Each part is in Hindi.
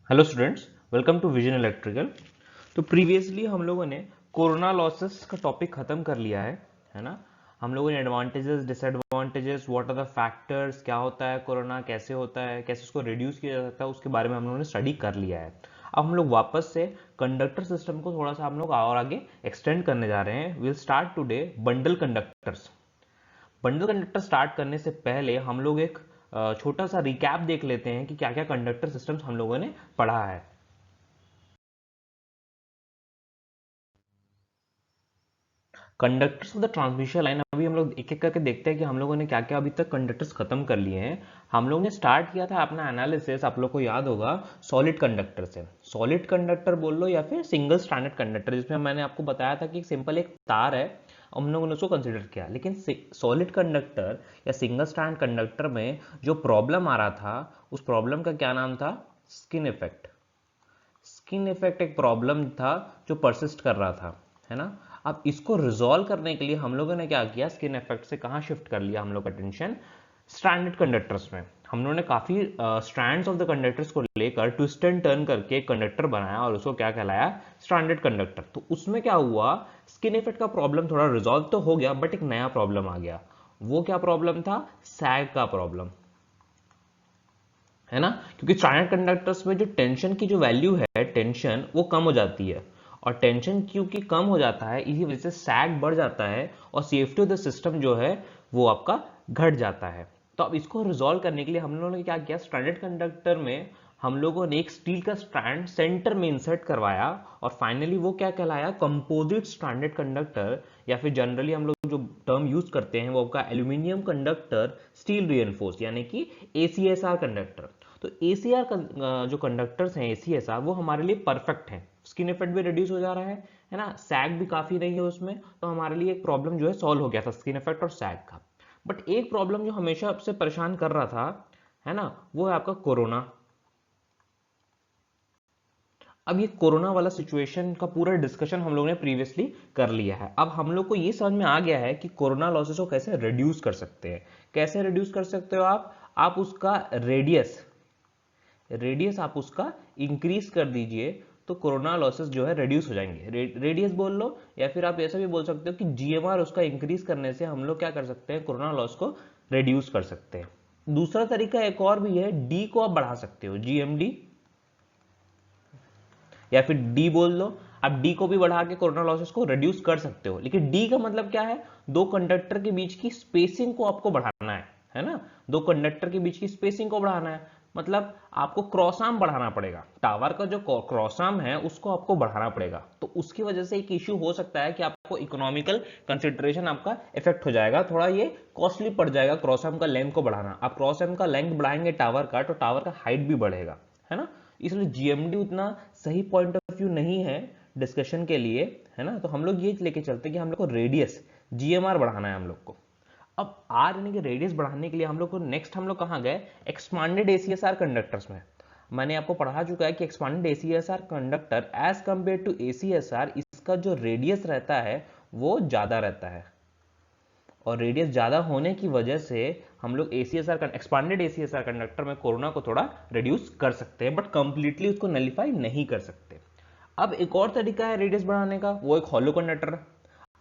Hello students, welcome to vision electrical. तो प्रीवियसली हम लोगों ने कोरोना लॉसेस का टॉपिक खत्म कर लिया है ना। हम लोगों ने advantages, disadvantages, what are the factors, क्या होता है कोरोना, कैसे होता है, कैसे उसको रिड्यूस किया जा सकता है, उसके बारे में हम लोगों ने स्टडी कर लिया है। अब हम लोग वापस से कंडक्टर सिस्टम को थोड़ा सा हम लोग और आगे एक्सटेंड करने जा रहे हैं। Will start today bundle conductors. Bundle conductor start करने से पहले हम लोग एक छोटा सा रिकैप देख लेते हैं कि क्या क्या कंडक्टर सिस्टम्स हम लोगों ने पढ़ा है। Conductors of the transmission line, अभी हम लोग एक एक करके देखते हैं कि हम लोगों ने क्या क्या अभी तक कंडक्टर्स खत्म कर लिए हैं। हम लोग ने स्टार्ट किया था अपना एनालिसिस, आप लोग को याद होगा, सॉलिड कंडक्टर से। सॉलिड कंडक्टर बोल लो या फिर सिंगल स्ट्रैंडेड कंडक्टर, जिसमें मैंने आपको बताया था कि सिंपल एक तार है, हम लोगों ने उसको कंसिडर किया। लेकिन सॉलिड कंडक्टर या सिंगल स्ट्रैंड कंडक्टर में जो प्रॉब्लम आ रहा था, उस प्रॉब्लम का क्या नाम था? Skin effect. स्किन इफेक्ट एक प्रॉब्लम था जो परसिस्ट कर रहा था, है ना। अब इसको रिजॉल्व करने के लिए हम लोगों ने क्या किया, स्किन इफेक्ट से कहाँ शिफ्ट कर लिया हम लोग अटेंशन? स्ट्रैंडेड कंडक्टर्स में। हम लोगों ने काफी स्ट्रैंड्स ऑफ द कंडक्टर्स को लेकर ट्विस्ट एंड टर्न करके एक कंडक्टर बनाया और उसको क्या कहलाया? Stranded conductor. तो उसमें क्या हुआ, स्किन इफेक्ट का प्रॉब्लम थोड़ा रिजॉल्व तो हो गया, बट एक नया प्रॉब्लम आ गया। वो क्या प्रॉब्लम था? सैग का प्रॉब्लम, है ना। क्योंकि स्ट्रैंडेड कंडक्टर्स में जो टेंशन की जो वैल्यू है, टेंशन वो कम हो जाती है, और टेंशन क्योंकि कम हो जाता है, इसी वजह से सैग बढ़ जाता है और सेफ्टी ऑफ द सिस्टम जो है वो आपका घट जाता है। तो अब इसको रिजॉल्व करने के लिए हम लोगों ने क्या किया, स्ट्रैंडेड कंडक्टर में हम लोगों ने एक स्टील का स्ट्रैंड सेंटर में इंसर्ट करवाया, और फाइनली वो क्या कहलाया? कंपोजिट स्ट्रैंडेड कंडक्टर, या फिर जनरली हम लोग जो टर्म यूज करते हैं वो आपका एल्यूमिनियम कंडक्टर स्टील रिइंफोर्स्ड, यानी कि एसीएसआर कंडक्टर। तो एसीआर जो कंडक्टर्स हैं, एसीएसआर, वो हमारे लिए परफेक्ट है। स्किन इफेक्ट भी रिड्यूस हो जा रहा है ना, सैग भी काफी नहीं है उसमें, तो हमारे लिए एक प्रॉब्लम जो है सॉल्व हो गया था, स्किन इफेक्ट और सैग का। बट एक प्रॉब्लम जो हमेशा आपसे परेशान कर रहा था, है ना, वो है आपका कोरोना। अब ये कोरोना वाला सिचुएशन का पूरा डिस्कशन हम लोगों ने प्रीवियसली कर लिया है। अब हम लोग को ये समझ में आ गया है कि कोरोना लॉसेस को कैसे रिड्यूस कर सकते हैं। कैसे रिड्यूस कर सकते हो आप उसका रेडियस रेडियस आप उसका इंक्रीज कर दीजिए, तो कोरोना लॉसेस जो है रिड्यूस हो जाएंगे। रेडियस बोल लो, या फिर आप ऐसा भी बोल सकते हो कि जीएमआर उसका इंक्रीज करने से हम लोग क्या कर सकते हैं, कोरोना लॉस को रिड्यूस कर सकते हैं। दूसरा तरीका एक और भी है, डी को आप बढ़ा सकते हो, जीएमडी, या फिर डी बोल लो। आप डी को भी बढ़ा के कोरोना लॉसेस को रिड्यूस कर सकते हो, लेकिन डी का मतलब क्या है? दो कंडक्टर के बीच की स्पेसिंग को आपको बढ़ाना है ना। दो कंडक्टर के बीच की स्पेसिंग को बढ़ाना है, मतलब आपको क्रॉस आर्म बढ़ाना पड़ेगा। टावर का जो क्रॉस आर्म है उसको आपको बढ़ाना पड़ेगा। तो उसकी वजह से एक इश्यू हो सकता है कि आपको इकोनॉमिकल कंसिडरेशन आपका इफेक्ट हो जाएगा, थोड़ा ये कॉस्टली पड़ जाएगा क्रॉस आर्म का लेंथ को बढ़ाना। आप क्रॉस आर्म का लेंथ बढ़ाएंगे टावर का, तो टावर का हाइट भी बढ़ेगा, है ना। इसलिए जीएमडी उतना सही पॉइंट ऑफ व्यू नहीं है डिस्कशन के लिए, है ना। तो हम लोग ये लेके चलते हैं कि हम लोग को रेडियस, जीएमआर बढ़ाना है हम लोग को। अब आर यानी कि रेडियस बढ़ाने के लिए हम लोग को नेक्स्ट हम लोग कहाँ गए, एक्सपांडेड एसीएसआर कंडक्टर्स में। मैंने आपको पढ़ा चुका है कि expanded ACSR conductor as compare to ACSR, इसका जो रेडियस रहता है वो ज्यादा रहता है, और रेडियस ज्यादा होने की वजह से हम लोग एसीएसआर एक्सपांडेड एसीएसआर कंडक्टर में कोरोना को थोड़ा रिड्यूस कर सकते हैं, बट कंप्लीटली उसको नलिफाई नहीं कर सकते। अब एक और तरीका है रेडियस बढ़ाने का, वो एक हॉलो कंडक्टर।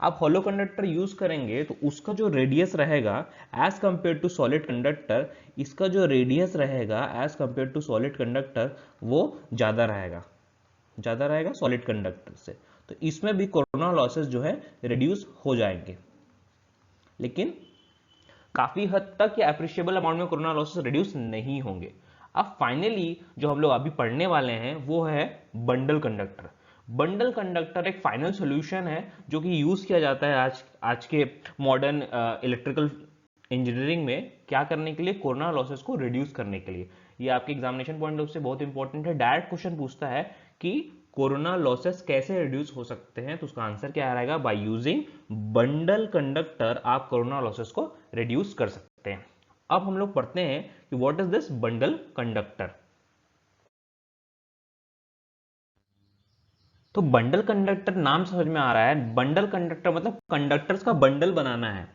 आप हॉलो कंडक्टर यूज करेंगे तो उसका जो रेडियस रहेगा as compare to solid conductor, इसका जो रेडियस रहेगा as compare to solid conductor वो ज्यादा रहेगा सॉलिड कंडक्टर से। तो इसमें भी कोरोना लॉसेस जो है रिड्यूस हो जाएंगे, लेकिन काफी हद तक या अप्रिशिएबल अमाउंट में कोरोना लॉसेस रिड्यूस नहीं होंगे। अब फाइनली जो हम लोग अभी पढ़ने वाले हैं वो है बंडल कंडक्टर। बंडल कंडक्टर एक फाइनल सॉल्यूशन है जो कि यूज किया जाता है आज के मॉडर्न इलेक्ट्रिकल इंजीनियरिंग में, क्या करने के लिए? कोरोना लॉसेस को रिड्यूस करने के लिए। ये आपके एग्जामिनेशन पॉइंट ऑफ से बहुत इंपॉर्टेंट है। डायरेक्ट क्वेश्चन पूछता है कि कोरोना लॉसेस कैसे रिड्यूस हो सकते हैं, तो उसका आंसर क्या आएगा? बाय यूजिंग बंडल कंडक्टर आप कोरोना लॉसेस को रिड्यूस कर सकते हैं। अब हम लोग पढ़ते हैं कि what is this bundle conductor. तो बंडल कंडक्टर नाम समझ में आ रहा है, बंडल कंडक्टर मतलब कंडक्टर्स का बंडल बनाना है।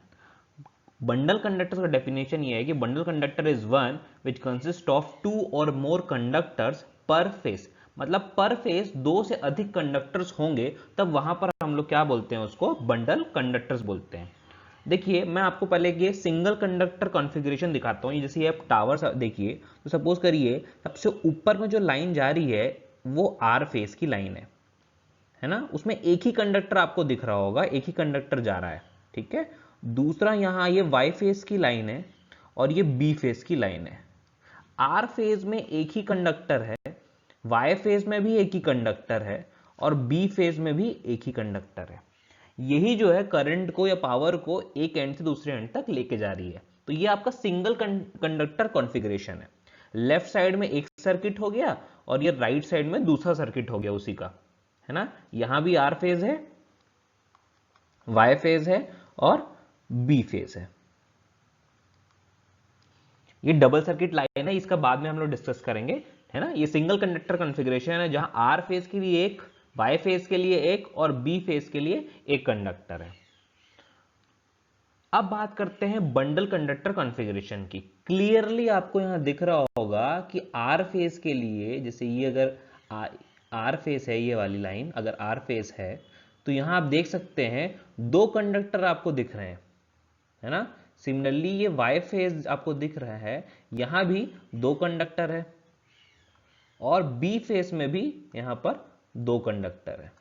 बंडल कंडक्टर्स का डेफिनेशन ये है कि bundle conductor is one which consist of two और मोर कंडक्टर्स पर फेस, मतलब पर फेस 2 से अधिक कंडक्टर्स होंगे तब वहां पर हम लोग क्या बोलते हैं, उसको बंडल कंडक्टर्स बोलते हैं। देखिए मैं आपको पहले ये सिंगल कंडक्टर कॉन्फ़िगरेशन दिखाता हूँ। जैसे ये आप टावर देखिए, तो सपोज करिए सबसे ऊपर में जो लाइन जा रही है वो आर फेस की लाइन है ना, उसमें एक ही कंडक्टर आपको दिख रहा होगा, एक ही कंडक्टर जा रहा है, ठीक है। दूसरा यहाँ ये वाई फेस की लाइन है और ये बी फेस की लाइन है। आर फेज में एक ही कंडक्टर है, वाई फेज में भी एक ही कंडक्टर है और बी फेज में भी एक ही कंडक्टर है। यही जो है करंट को या पावर को एक एंड से दूसरे एंड तक लेके जा रही है। तो ये आपका सिंगल कंडक्टर कॉन्फ़िगरेशन है। लेफ्ट साइड में एक सर्किट हो गया और ये राइट साइड में दूसरा सर्किट हो गया उसी का, है ना। यहां भी आर फेज है, वाई फेज है और बी फेज है। ये डबल सर्किट लाइन है, इसका बाद में हम लोग डिस्कस करेंगे, है ना। ये सिंगल कंडक्टर कॉन्फ़िगरेशन है जहां आर फेज के लिए एक, वाई फेज के लिए एक और बी फेज के लिए एक कंडक्टर है। अब बात करते हैं बंडल कंडक्टर कॉन्फ़िगरेशन की। क्लियरली आपको यहां दिख रहा होगा कि आर फेज के लिए, जैसे ये अगर आर फेज है, ये वाली लाइन अगर आर फेज है तो यहां आप देख सकते हैं 2 कंडक्टर आपको दिख रहे हैं, है ना। सिमिलरली ये वाई फेज आपको दिख रहा है, यहां भी 2 कंडक्टर है और बी फेज में भी यहां पर 2 कंडक्टर है।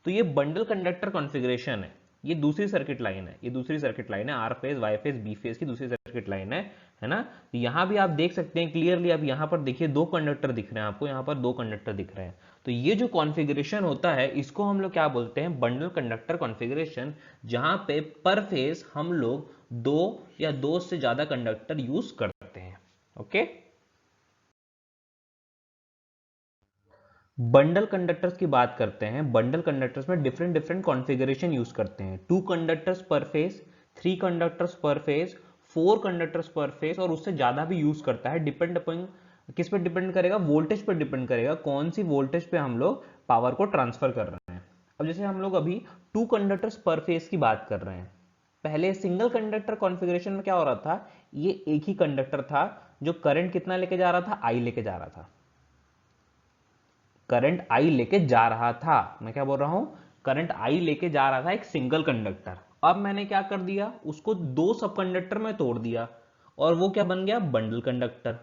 तो ये बंडल कंडक्टर कॉन्फ़िगरेशन है। ये दूसरी सर्किट लाइन है, ये दूसरी सर्किट लाइन है, R phase Y phase B phase की दूसरी सर्किट लाइन है ना। तो यहां भी आप देख सकते हैं क्लियरली, आप यहां पर देखिए 2 कंडक्टर दिख रहे हैं आपको, यहां पर 2 कंडक्टर दिख रहे हैं। तो ये जो कॉन्फ़िगरेशन होता है इसको हम लोग क्या बोलते हैं, बंडल कंडक्टर कॉन्फ़िगरेशन, जहां पे पर फेज हम लोग 2 या 2 से ज्यादा कंडक्टर यूज करते हैं। ओके। बंडल कंडक्टर्स की बात करते हैं। बंडल कंडक्टर्स में डिफरेंट डिफरेंट कॉन्फ़िगरेशन यूज करते हैं। 2 कंडक्टर्स पर फेज, 3 कंडक्टर्स पर फेज, 4 कंडक्टर्स पर फेज और उससे ज्यादा भी यूज करता है। डिपेंड अपन किस पे डिपेंड करेगा, वोल्टेज पर डिपेंड करेगा, कौन सी वोल्टेज पे हम लोग पावर को ट्रांसफर कर रहे हैं। अब जैसे हम लोग अभी 2 कंडक्टर्स पर फेज की बात कर रहे हैं। पहले सिंगल कंडक्टर कॉन्फ़िगरेशन में क्या हो रहा था, ये एक ही कंडक्टर था जो करंट कितना लेके जा रहा था, आई लेके जा रहा था। करंट आई लेके जा रहा था, मैं क्या बोल रहा हूं, करंट आई लेके जा रहा था एक सिंगल कंडक्टर। अब मैंने क्या कर दिया, उसको 2 सब कंडक्टर में तोड़ दिया और वो क्या बन गया, बंडल कंडक्टर।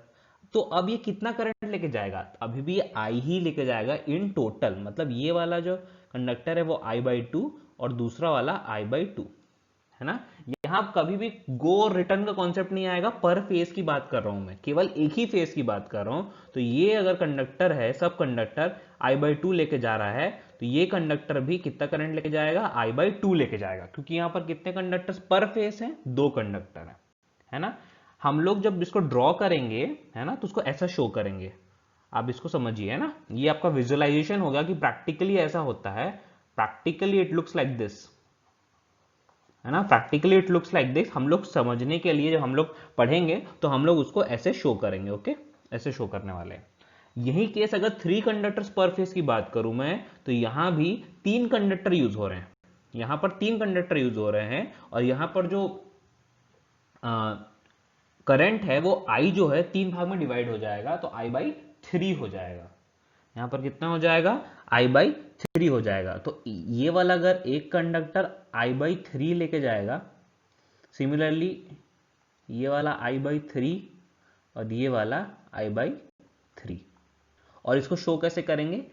तो अब ये कितना करंट लेके जाएगा, अभी भी आई ही लेके जाएगा इन टोटल। मतलब ये वाला जो कंडक्टर है वो I/2 और दूसरा वाला I/2, है ना। यहां कभी भी गो और रिटर्न का कॉन्सेप्ट नहीं आएगा, पर फेज की बात कर रहा हूं मैं, केवल एक ही फेज की बात कर रहा हूं। तो ये अगर कंडक्टर है, सब कंडक्टर I/2 लेके जा रहा है, तो ये कंडक्टर भी कितना करंट लेके जाएगा, I/2 लेके जाएगा, क्योंकि यहां पर कितने कंडक्टर्स पर फेज हैं, 2 कंडक्टर है ना। हम लोग जब इसको ड्रॉ करेंगे, है ना, तो उसको ऐसा शो करेंगे। आप इसको समझिए, है ना, ये आपका विजुअलाइजेशन होगा कि प्रैक्टिकली ऐसा होता है। Practically it looks like this, है ना। Practically it looks like this. हम लोग समझने के लिए जब हम लोग पढ़ेंगे तो हम लोग उसको ऐसे शो करेंगे। ओके, ऐसे शो करने वाले हैं। यही केस अगर 3 कंडक्टर्स पर फेज की बात करूं मैं, तो यहां भी 3 कंडक्टर यूज हो रहे हैं। यहां पर 3 कंडक्टर यूज हो रहे हैं और यहां पर जो करंट है वो आई जो है 3 भाग में डिवाइड हो जाएगा, तो I/3 हो जाएगा। यहां पर कितना हो जाएगा, I/3 हो जाएगा। तो ये वाला अगर एक कंडक्टर I/3 लेके जाएगा, सिमिलरली ये वाला I/3 और ये वाला I/3, और इसको शो कैसे करेंगे,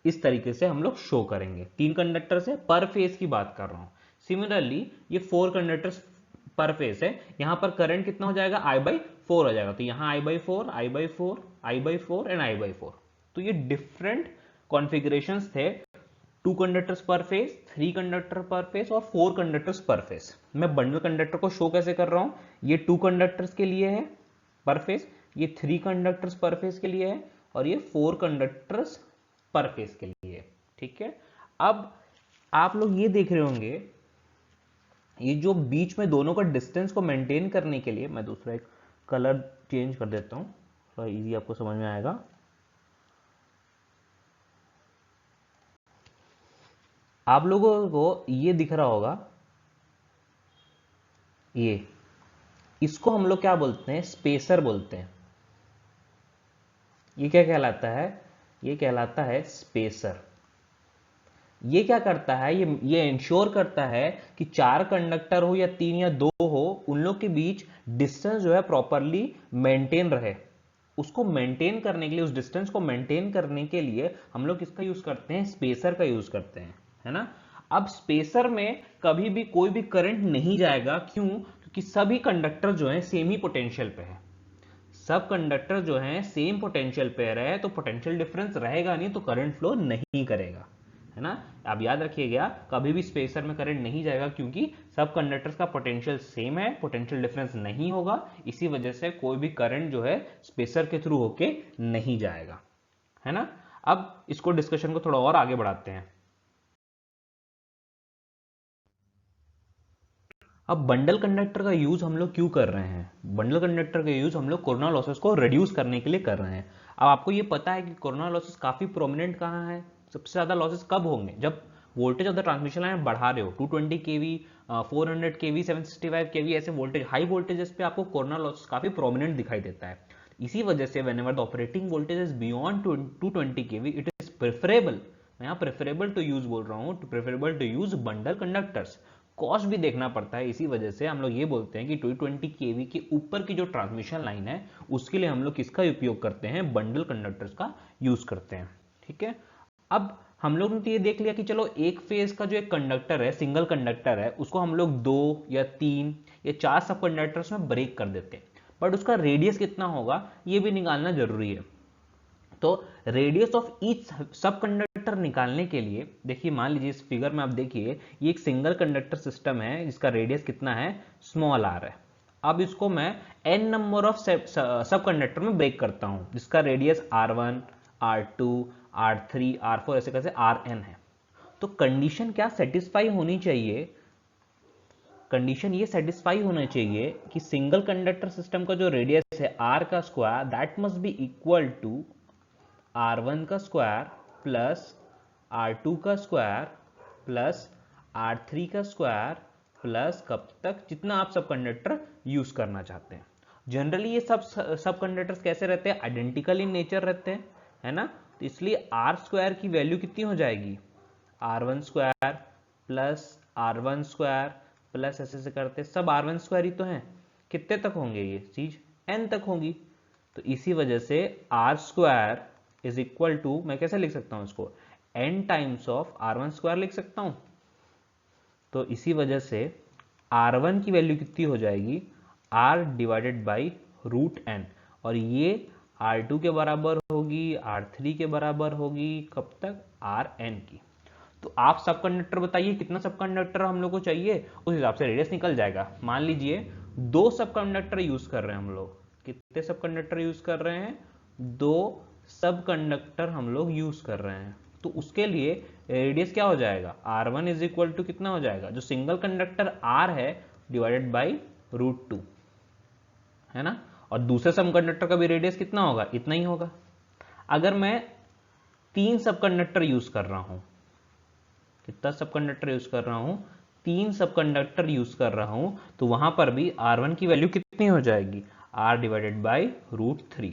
इस तरीके से हम लोग शो करेंगे। 3 कंडक्टर से पर फेज की बात कर रहा हूं। सिमिलरली ये 4 कंडक्टर्स पर फेज है, यहां पर करंट कितना हो जाएगा, I/4 हो जाएगा। तो यहां I/4, I/4, I/4 and I/4। तो ये डिफरेंट कॉन्फ़िगरेशंस थे। 2 कंडक्टर्स पर फेज, 3 कंडक्टर पर फेज और 4 कंडक्टर्स पर फेज। मैं बंडल कंडक्टर को शो कैसे कर रहा हूं, ये 2 कंडक्टर्स के लिए है पर फेज, ये 3 कंडक्टर्स पर फेज के लिए है और ये 4 कंडक्टर्स पर फेज के लिए, ठीक है। अब आप लोग ये देख रहे होंगे, ये जो बीच में दोनों का डिस्टेंस को मेंटेन करने के लिए, मैं दूसरा एक कलर चेंज कर देता हूं, थोड़ा इजी आपको समझ में आएगा। आप लोगों को ये दिख रहा होगा, ये, इसको हम लोग क्या बोलते हैं, स्पेसर बोलते हैं। ये क्या कहलाता है? ये कहलाता है स्पेसर। ये क्या करता है? ये इंश्योर करता है कि 4 कंडक्टर हो या 3 या 2 हो, उन लोग के बीच डिस्टेंस जो है प्रॉपरली मेंटेन रहे। उसको मेंटेन करने के लिए, उस डिस्टेंस को मेंटेन करने के लिए हम लोग किसका यूज करते हैं? स्पेसर का यूज करते हैं, है ना। अब स्पेसर में कभी भी कोई भी करंट नहीं जाएगा। क्यों? क्योंकि सभी कंडक्टर जो है सेम ही पोटेंशियल पे है। सब कंडक्टर जो हैं सेम पोटेंशियल पे रहे तो पोटेंशियल डिफरेंस रहेगा नहीं, तो करंट फ्लो नहीं करेगा, है ना। आप याद रखिएगा, कभी भी स्पेसर में करंट नहीं जाएगा क्योंकि सब कंडक्टर्स का पोटेंशियल सेम है, पोटेंशियल डिफरेंस नहीं होगा। इसी वजह से कोई भी करंट जो है स्पेसर के थ्रू होके नहीं जाएगा, है ना। अब इसको डिस्कशन को थोड़ा और आगे बढ़ाते हैं। अब बंडल कंडक्टर का यूज हम लोग क्यों कर रहे हैं? बंडल कंडक्टर का यूज हम लोग कोरोना लॉसेस को रिड्यूस करने के लिए कर रहे हैं। अब आपको ये पता है कि कोरोना लॉसेस काफी प्रोमिनेंट कहाँ है? सबसे ज्यादा लॉसेस कब होंगे? जब voltage of the transmission line बढ़ा रहे हो, 220 केवी, 400 केवी, 765 केवी, ऐसे वोल्टेज, हाई वोल्टेजेस पे आपको कोरोना लॉसेस काफी प्रोमिनेंट दिखाई देता है। इसी वजह से whenever the operating voltage is beyond 220 KV, it is preferable, मैं यहाँ प्रेफरेबल टू यूज बोल रहा हूँ, preferable to use bundle conductors. Cost भी देखना पड़ता है, इसी वजह से हम लोग ये बोलते हैं कि 220 केवी के ऊपर की जो ट्रांसमिशन लाइन है उसके लिए हम लोग किसका उपयोग करते हैं? बंडल कंडक्टर्स का यूज करते हैं, ठीक है। अब हम लोग ने तो ये देख लिया कि चलो एक फेज का जो एक कंडक्टर है, सिंगल कंडक्टर है, उसको हम लोग 2 या 3 या 4 सब कंडक्टर्स में ब्रेक कर देते हैं, बट उसका रेडियस कितना होगा ये भी निकालना जरूरी है। तो रेडियस ऑफ ईच सब कंडक्टर निकालने के लिए देखिए, मान लीजिए इस फिगर में आप देखिए, ये एक सिंगल कंडक्टर सिस्टम है जिसका रेडियस कितना है? स्मॉल आर है। अब इसको मैं n नंबर ऑफ सब कंडक्टर में ब्रेक करता हूं जिसका radius r1, r2, r3, r4 ऐसे कैसे rn है। तो कंडीशन क्या सेटिस्फाई होनी चाहिए? कंडीशन ये सेटिस्फाई होना चाहिए कि सिंगल कंडक्टर सिस्टम का जो रेडियस है r का square, that must be equal to R1 का स्क्वायर प्लस R2 का स्क्वायर प्लस R3 का स्क्वायर प्लस कब तक? जितना आप सब कंडक्टर यूज करना चाहते हैं। जनरली ये सब कंडक्टर्स कैसे रहते हैं? आइडेंटिकल इन नेचर रहते हैं, है ना। तो इसलिए R स्क्वायर की वैल्यू कितनी हो जाएगी? R1 square plus R1 square plus ऐसे से करते सब R1 स्क्वायर ही तो हैं। कितने तक होंगे ये चीज? n तक होंगी। तो इसी वजह से R square is equal to, मैं कैसे लिख सकता हूं इसको? n times of R1 square लिख सकता हूं। तो इसी वजह से R1 की वैल्यू कितनी हो जाएगी? R divided by root n, और ये R2 के बराबर होगी, R3 के बराबर होगी, कब तक? Rn की। तो आप सब कंडक्टर बताइए कितना सब कंडक्टर हम लोग को चाहिए, उस हिसाब से रेडियस निकल जाएगा। मान लीजिए 2 सब कंडक्टर यूज कर रहे हैं हम लोग। कितने सब कंडक्टर यूज कर रहे हैं? 2 सब कंडक्टर हम लोग यूज कर रहे हैं। तो उसके लिए रेडियस क्या हो जाएगा? R1 इज इक्वल टू कितना हो जाएगा? जो सिंगल कंडक्टर R है डिवाइडेड बाई √2, है ना। और दूसरे सब कंडक्टर का भी रेडियस कितना होगा? इतना ही होगा। अगर मैं 3 सब कंडक्टर यूज कर रहा हूं, कितना सब कंडक्टर यूज कर रहा हूं? 3 सब कंडक्टर यूज कर रहा हूं, तो वहां पर भी R1 की वैल्यू कितनी हो जाएगी? R डिवाइडेड बाई √3,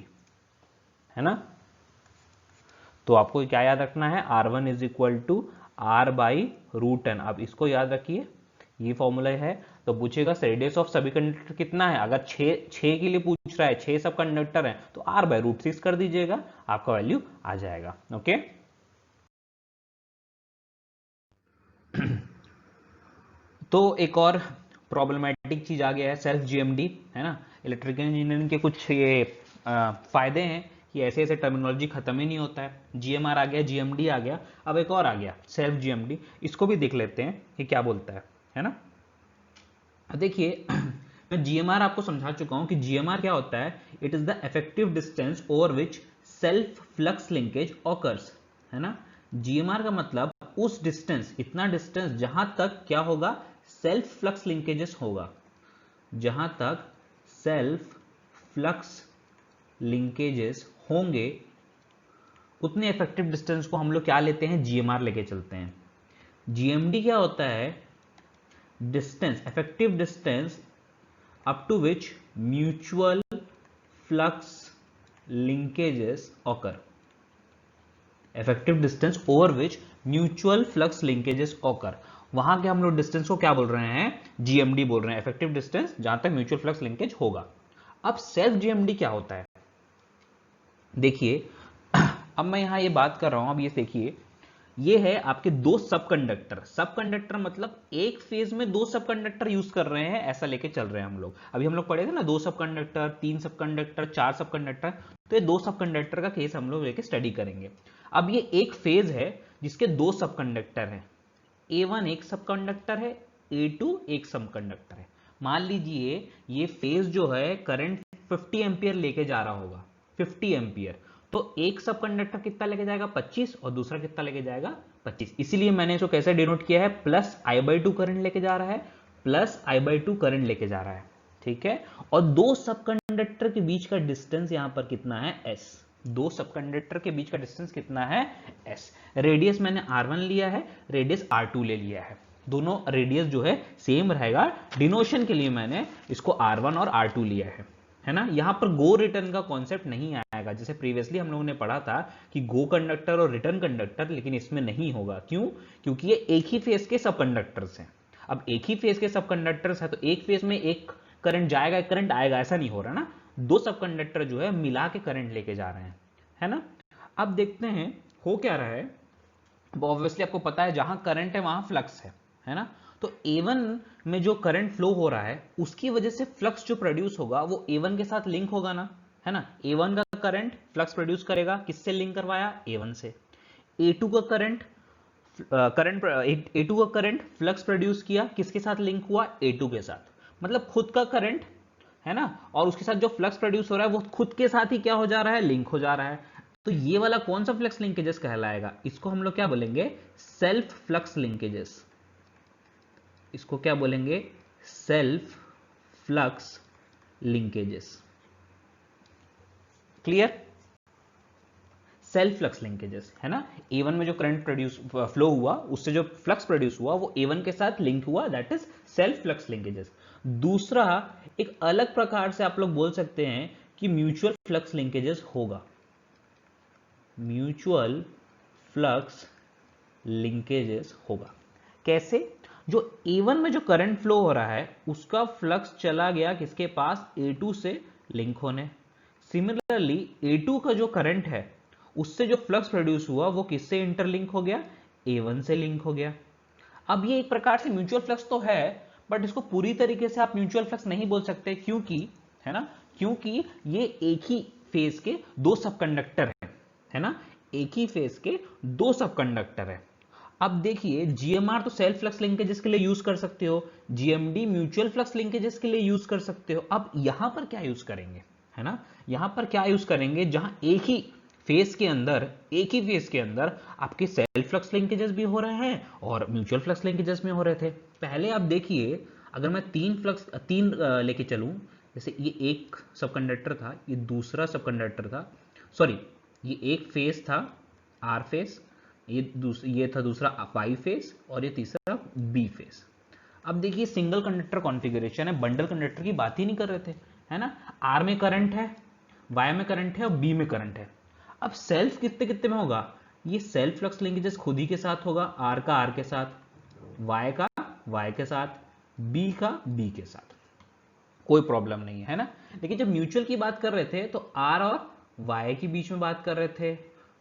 है ना। तो आपको क्या याद रखना है? R1 is equal to R by √n। अब इसको याद रखिए, ये फॉर्मूला है। तो पूछेगा रेडियस ऑफ सभी कंडक्टर कितना है? अगर 6 के लिए पूछ रहा है, 6 सब कंडक्टर है, तो R बाई √6 कर दीजिएगा, आपका वैल्यू आ जाएगा। ओके। तो एक और प्रॉब्लमेटिक चीज आ गया है, सेल्फ जीएमडी, है ना। इलेक्ट्रिकल इंजीनियरिंग के कुछ ये फायदे हैं कि ऐसे ऐसे टर्मिनोलॉजी खत्म ही नहीं होता है। जीएमआर आ गया, जीएमडी आ गया, अब एक और आ गया सेल्फ जीएमडी। इसको भी देख लेते हैं कि क्या बोलता है ना। देखिए मैं जीएमआर आपको समझा चुका हूं कि जीएमआर क्या होता है? It is the effective distance over which self flux linkage occurs, है ना। जीएमआर का मतलब उस डिस्टेंस, इतना डिस्टेंस जहां तक क्या होगा? सेल्फ फ्लक्स लिंकेजेस होगा। जहां तक सेल्फ फ्लक्स लिंकेजेस होंगे उतने इफेक्टिव डिस्टेंस को हम लोग क्या लेते हैं? जीएमआर लेके चलते हैं। जीएमडी क्या होता है? Distance, effective distance up to which mutual flux linkages occur. Effective distance over which mutual flux linkages occur. वहां के हम लोग डिस्टेंस को क्या बोल रहे हैं, GMD बोल रहे हैं, इफेक्टिव डिस्टेंस जहां तक म्यूचुअल फ्लक्स लिंकेज होगा। अब सेल्फ GMD क्या होता है, देखिए अब मैं यहां ये बात कर रहा हूं, अब ये देखिए ये है आपके दो सब कंडक्टर। सब कंडक्टर मतलब एक फेज में दो सब कंडक्टर यूज कर रहे हैं, ऐसा लेके चल रहे हैं हम लोग। अभी हम लोग पढ़े थे ना, दो सब कंडक्टर, तीन सब कंडक्टर, चार सब कंडक्टर, तो ये दो सब कंडक्टर का केस हम लोग लेके स्टडी करेंगे। अब ये एक फेज है जिसके दो सब कंडक्टर है, A1 एक सब कंडक्टर है, A2 एक सब कंडक्टर है। मान लीजिए ये फेज जो है करंट 50 एम्पियर लेके जा रहा होगा, 50 एम्पियर, तो एक सब कंडक्टर कितना लेके जाएगा 25 और दूसरा कितना लेके जाएगा 25। इसीलिए मैंने इसको कैसे डिनोट किया है, प्लस I/2 करंट लेके जा रहा है, प्लस I/2 करंट लेके जा रहा है, ठीक है। और दो सब कंडक्टर के बीच का डिस्टेंस यहां पर कितना है, S। दो सब कंडक्टर के बीच का डिस्टेंस कितना है, S। रेडियस मैंने R1 लिया है, रेडियस R2 ले लिया है, दोनों रेडियस जो है सेम रहेगा। डिनोशन के लिए मैंने इसको R1 और R2 लिया है ना। यहां पर गो रिटर्न का कॉन्सेप्ट नहीं आएगा, जैसे प्रीवियसली हम लोगों ने पढ़ा था कि गो कंडक्टर और रिटर्न कंडक्टर, लेकिन इसमें नहीं होगा। क्यों, क्योंकि ये एक ही फेज के सब कंडक्टर्स हैं। अब एक ही फेज के सब कंडक्टर्स है तो एक फेज में एक करंट जाएगा एक करंट आएगा, ऐसा नहीं हो रहा ना। दो सब कंडक्टर जो है मिला के करंट लेके जा रहे हैं, है ना। अब देखते हैं हो क्या रहा है। ऑब्वियसली आपको पता है जहां करंट है वहां फ्लक्स है ना। तो A1 में जो करंट फ्लो हो रहा है उसकी वजह से फ्लक्स जो प्रोड्यूस होगा वो A1 के साथ लिंक होगा ना, है ना। A1 का करंट फ्लक्स प्रोड्यूस करेगा, किससे लिंक करवाया, A1 से। A2 का करंट A2 का करंट फ्लक्स प्रोड्यूस किया, किसके साथ लिंक हुआ, A2 के साथ। मतलब खुद का करंट है ना, और उसके साथ जो फ्लक्स प्रोड्यूस हो रहा है वो खुद के साथ ही क्या हो जा रहा है, लिंक हो जा रहा है। तो ये वाला कौन सा फ्लक्स लिंकेजेस कहलाएगा, इसको हम लोग क्या बोलेंगे, सेल्फ फ्लक्स लिंकेजेस। इसको क्या बोलेंगे, self flux linkages. Clear, self flux linkages, है ना। A1 में जो करंट प्रोड्यूस फ्लो हुआ उससे जो फ्लक्स प्रोड्यूस हुआ वो A1 के साथ लिंक हुआ, that is self flux linkages. दूसरा एक अलग प्रकार से आप लोग बोल सकते हैं कि म्यूचुअल फ्लक्स लिंकेजेस होगा। म्यूचुअल फ्लक्स लिंकेजेस होगा कैसे, जो A1 में जो करंट फ्लो हो रहा है उसका फ्लक्स चला गया किसके पास, A2 से लिंक होने। सिमिलरली A2 का जो करंट है उससे जो फ्लक्स प्रोड्यूस हुआ वो किससे इंटरलिंक हो गया, A1 से लिंक हो गया। अब ये एक प्रकार से म्यूचुअल फ्लक्स तो है, बट इसको पूरी तरीके से आप म्यूचुअल फ्लक्स नहीं बोल सकते, क्योंकि है ना, क्योंकि ये एक ही फेज के दो सब कंडक्टर है ना, एक ही फेज के दो सब कंडक्टर है। अब देखिए GMR तो सेल्फ फ्लक्स लिंकेजेस के लिए यूज कर सकते हो, GMD म्यूचुअल फ्लक्स लिंकेजेस के लिए यूज कर सकते हो। अब यहां पर क्या यूज करेंगे, है ना, यहां पर क्या यूज करेंगे, जहां एक ही फेज के अंदर आपके सेल्फ फ्लक्स लिंकेजेस भी हो रहे हैं और म्यूचुअल फ्लक्स लिंकेजेस में हो रहे थे। पहले आप देखिए, अगर मैं तीन लेके चलूं, जैसे ये एक सब कंडक्टर था, ये दूसरा सब कंडक्टर था, सॉरी ये एक फेज था R फेज, ये था दूसरा Y फेज और ये तीसरा B फेज। अब देखिए सिंगल कंडक्टर कॉन्फ़िगरेशन है, बंडल कंडक्टर की बात ही नहीं कर रहे थे, है ना। R में करंट है, Y में करंट है और B में करंट है। अब सेल्फ कितने कितने में होगा, ये सेल्फ फ्लक्स लिंकेजेस खुद ही के साथ होगा, R का R के साथ, Y का Y के साथ, B का B के साथ, कोई प्रॉब्लम नहीं है ना। लेकिन जब म्यूचुअल की बात कर रहे थे तो R और Y के बीच में बात कर रहे थे,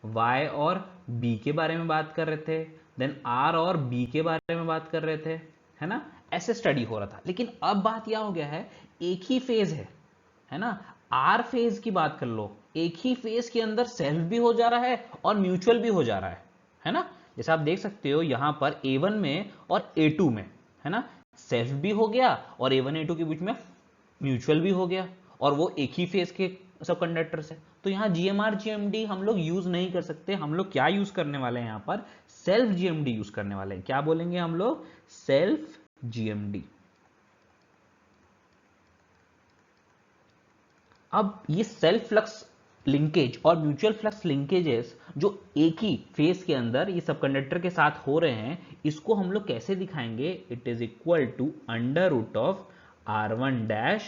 Y और B के बारे में बात कर रहे थे, देन R और B के बारे में बात कर रहे थे, है ना। ऐसे स्टडी हो रहा था। लेकिन अब बात यह हो गया है, एक ही फेज है ना, R फेज की बात कर लो, एक ही फेज के अंदर सेल्फ भी हो जा रहा है और म्यूचुअल भी हो जा रहा है ना। जैसे आप देख सकते हो यहां पर A1 में और A2 में, है ना, सेल्फ भी हो गया और A1 A2 के बीच में म्यूचुअल भी हो गया, और वो एक ही फेज के सब कंडक्टर से। तो यहाँ GMR GMD हम लोग यूज नहीं कर सकते, हम लोग क्या यूज करने वाले हैं, यहाँ पर सेल्फ GMD यूज करने वाले हैं। क्या बोलेंगे हम लोग, सेल्फ GMD। अब ये सेल्फ फ्लक्स लिंकेज और म्यूचुअल फ्लक्स लिंकेजेस जो एक ही फेज के अंदर ये सब कंडक्टर के साथ हो रहे हैं, इसको हम लोग कैसे दिखाएंगे, it is equal to under root of R1 dash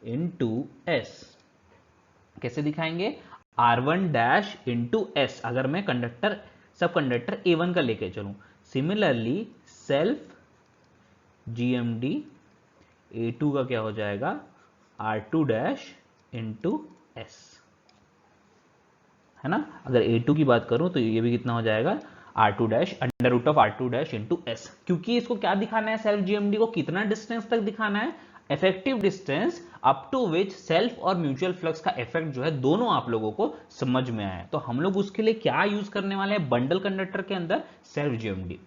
into S। कैसे दिखाएंगे, R1 डैश इंटू एस, अगर मैं कंडक्टर सब कंडक्टर A1 का लेके चलूं। सिमिलरली सेल्फ GMD A2 का क्या हो जाएगा, R2 डैश इंटू एस, है ना। अगर A2 की बात करूं तो ये भी कितना हो जाएगा, R2 dash under root of R2 dash into S. क्योंकि इसको क्या दिखाना है, सेल्फ GMD को कितना डिस्टेंस तक दिखाना है, effective distance up to which self और म्यूचुअल फ्लक्स का इफेक्ट जो है दोनों आप लोगों को समझ में आया है। तो हम लोग उसके लिए क्या यूज करने वाले हैं, बंडल कंडक्टर के अंदर सेल्फ GMD।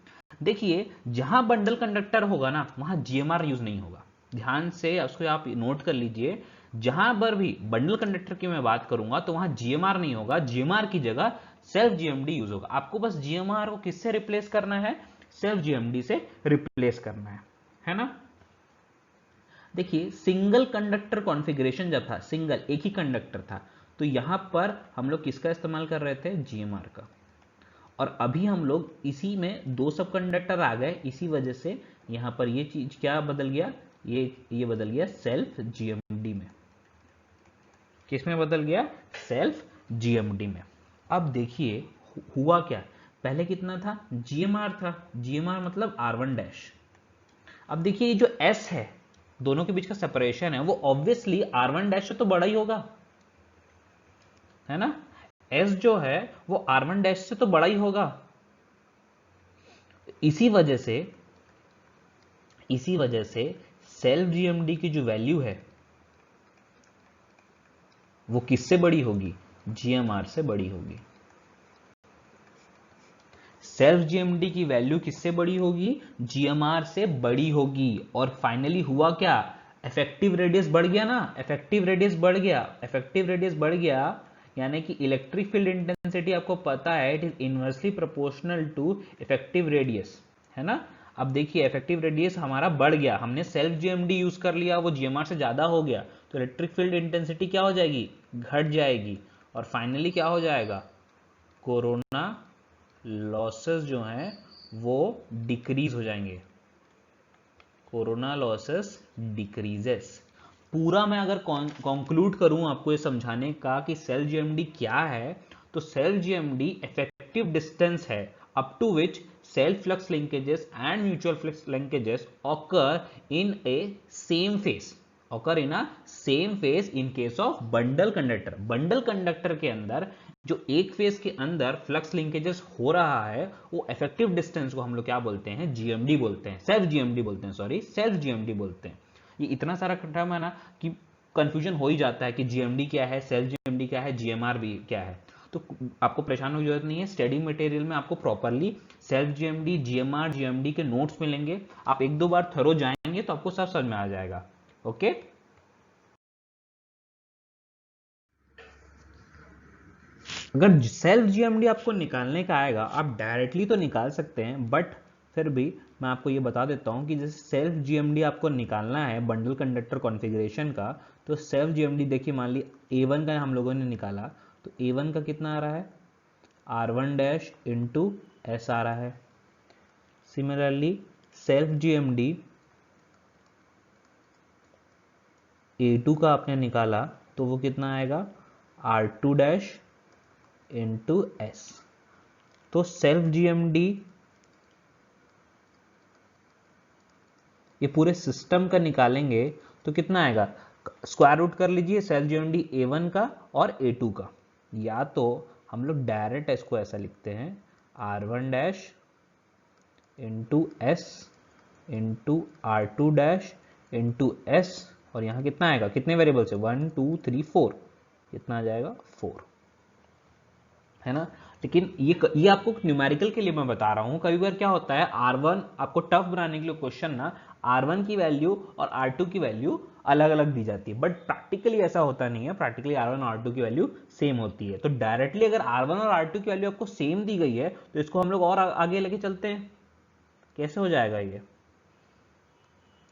देखिए जहां बंडल कंडक्टर होगा ना वहां GMR यूज नहीं होगा, ध्यान से उसको आप नोट कर लीजिए। जहां पर भी बंडल कंडक्टर की मैं बात करूंगा तो वहां GMR नहीं होगा, GMR की जगह सेल्फ GMD यूज होगा। आपको बस GMR को किससे रिप्लेस करना है, सेल्फ GMD से रिप्लेस करना है ना। देखिए सिंगल कंडक्टर कॉन्फ़िगरेशन जब था, सिंगल एक ही कंडक्टर था, तो यहां पर हम लोग किसका इस्तेमाल कर रहे थे, GMR का। और अभी हम लोग इसी में दो सब कंडक्टर आ गए, इसी वजह से यहां पर ये चीज क्या बदल गया, ये बदल गया सेल्फ GMD में। किसमें बदल गया, सेल्फ GMD में। अब देखिए हुआ क्या, पहले कितना था, GMR था, GMR मतलब R1 डैश। अब देखिए ये जो S है, दोनों के बीच का सेपरेशन है, वो ऑब्वियसली R1 डैश से तो बड़ा ही होगा, है ना। S जो है वो R1 डैश से तो बड़ा ही होगा। इसी वजह से सेल्फ GMD की जो वैल्यू है वो किससे बड़ी होगी, GMR से बड़ी होगी। सेल्फ GMD की वैल्यू किससे बड़ी होगी, GMR से बड़ी होगी। और फाइनली हुआ क्या, इफेक्टिव रेडियस बढ़ गया ना, इफेक्टिव रेडियस बढ़ गया, यानी कि इलेक्ट्रिक फील्ड इंटेंसिटी आपको पता है it is inversely proportional to effective radius, है ना। अब देखिए इफेक्टिव रेडियस हमारा बढ़ गया, हमने सेल्फ GMD यूज कर लिया, वो GMR से ज्यादा हो गया, तो इलेक्ट्रिक फील्ड इंटेंसिटी क्या हो जाएगी, घट जाएगी। और फाइनली क्या हो जाएगा, कोरोना लॉसेस जो हैं वो डिक्रीज हो जाएंगे, कोरोना लॉसेस डिक्रीजेस। पूरा मैं अगर कंक्लूड करूं आपको ये समझाने का कि सेल्फ GMD क्या है, तो सेल्फ GMD इफेक्टिव डिस्टेंस है up to which self flux linkages and mutual flux linkages occur in a same phase, occur in a same phase in case of bundle conductor. Bundle conductor के अंदर जो एक फेज के अंदर फ्लक्स लिंकेजेस हो रहा है, वो इफेक्टिव डिस्टेंस को हम लोग क्या बोलते हैं, GMD बोलते हैं, सेल्फ GMD बोलते हैं, सॉरी सेल्फ GMD बोलते हैं। ये इतना सारा टर्म है ना कि कंफ्यूजन हो ही जाता है कि GMD क्या है, सेल्फ GMD क्या है, GMR भी क्या है। तो आपको परेशान होने की जरूरत नहीं है, स्टडी मटेरियल में आपको properly self GMD, GMR, GMD के नोट्स मिलेंगे, आप एक दो बार थरो जाएंगे तो आपको सब समझ में आ जाएगा। ओके, अगर सेल्फ GMD आपको निकालने का आएगा आप डायरेक्टली तो निकाल सकते हैं, बट फिर भी मैं आपको ये बता देता हूं कि जैसे सेल्फ GMD आपको निकालना है बंडल कंडक्टर कॉन्फ़िगरेशन का, तो सेल्फ GMD देखिए मान ली A1 का हम लोगों ने निकाला, तो A1 का कितना आ रहा है, R1 डैश इंटू एस आ रहा है। सिमिलरली सेल्फ GMD A2 का आपने निकाला तो वो कितना आएगा, R2 डैश इंटू एस। तो सेल्फ GMD ये पूरे सिस्टम का निकालेंगे तो कितना आएगा, स्क्वायर रूट कर लीजिए सेल्फ GMD A1 का और A2 का, या तो हम लोग डायरेक्ट इसको ऐसा लिखते हैं R1 dash into S into R2 dash into S, और यहाँ कितना आएगा, कितने वेरिएबल से, 1 2 3 4, कितना आ जाएगा 4, है ना। लेकिन ये आपको न्यूमेरिकल के लिए मैं बता रहा हूं, कई बार क्या होता है R1 आपको टफ बनाने के लिए क्वेश्चन ना R1 की वैल्यू और R2 की वैल्यू अलग अलग दी जाती है, बट प्रैक्टिकली ऐसा होता नहीं है, प्रैक्टिकली R1 और R2 की वैल्यू सेम होती है। तो डायरेक्टली अगर R1 और R2 की वैल्यू आपको सेम दी गई है तो इसको हम लोग और आगे लेके चलते हैं, कैसे हो जाएगा ये,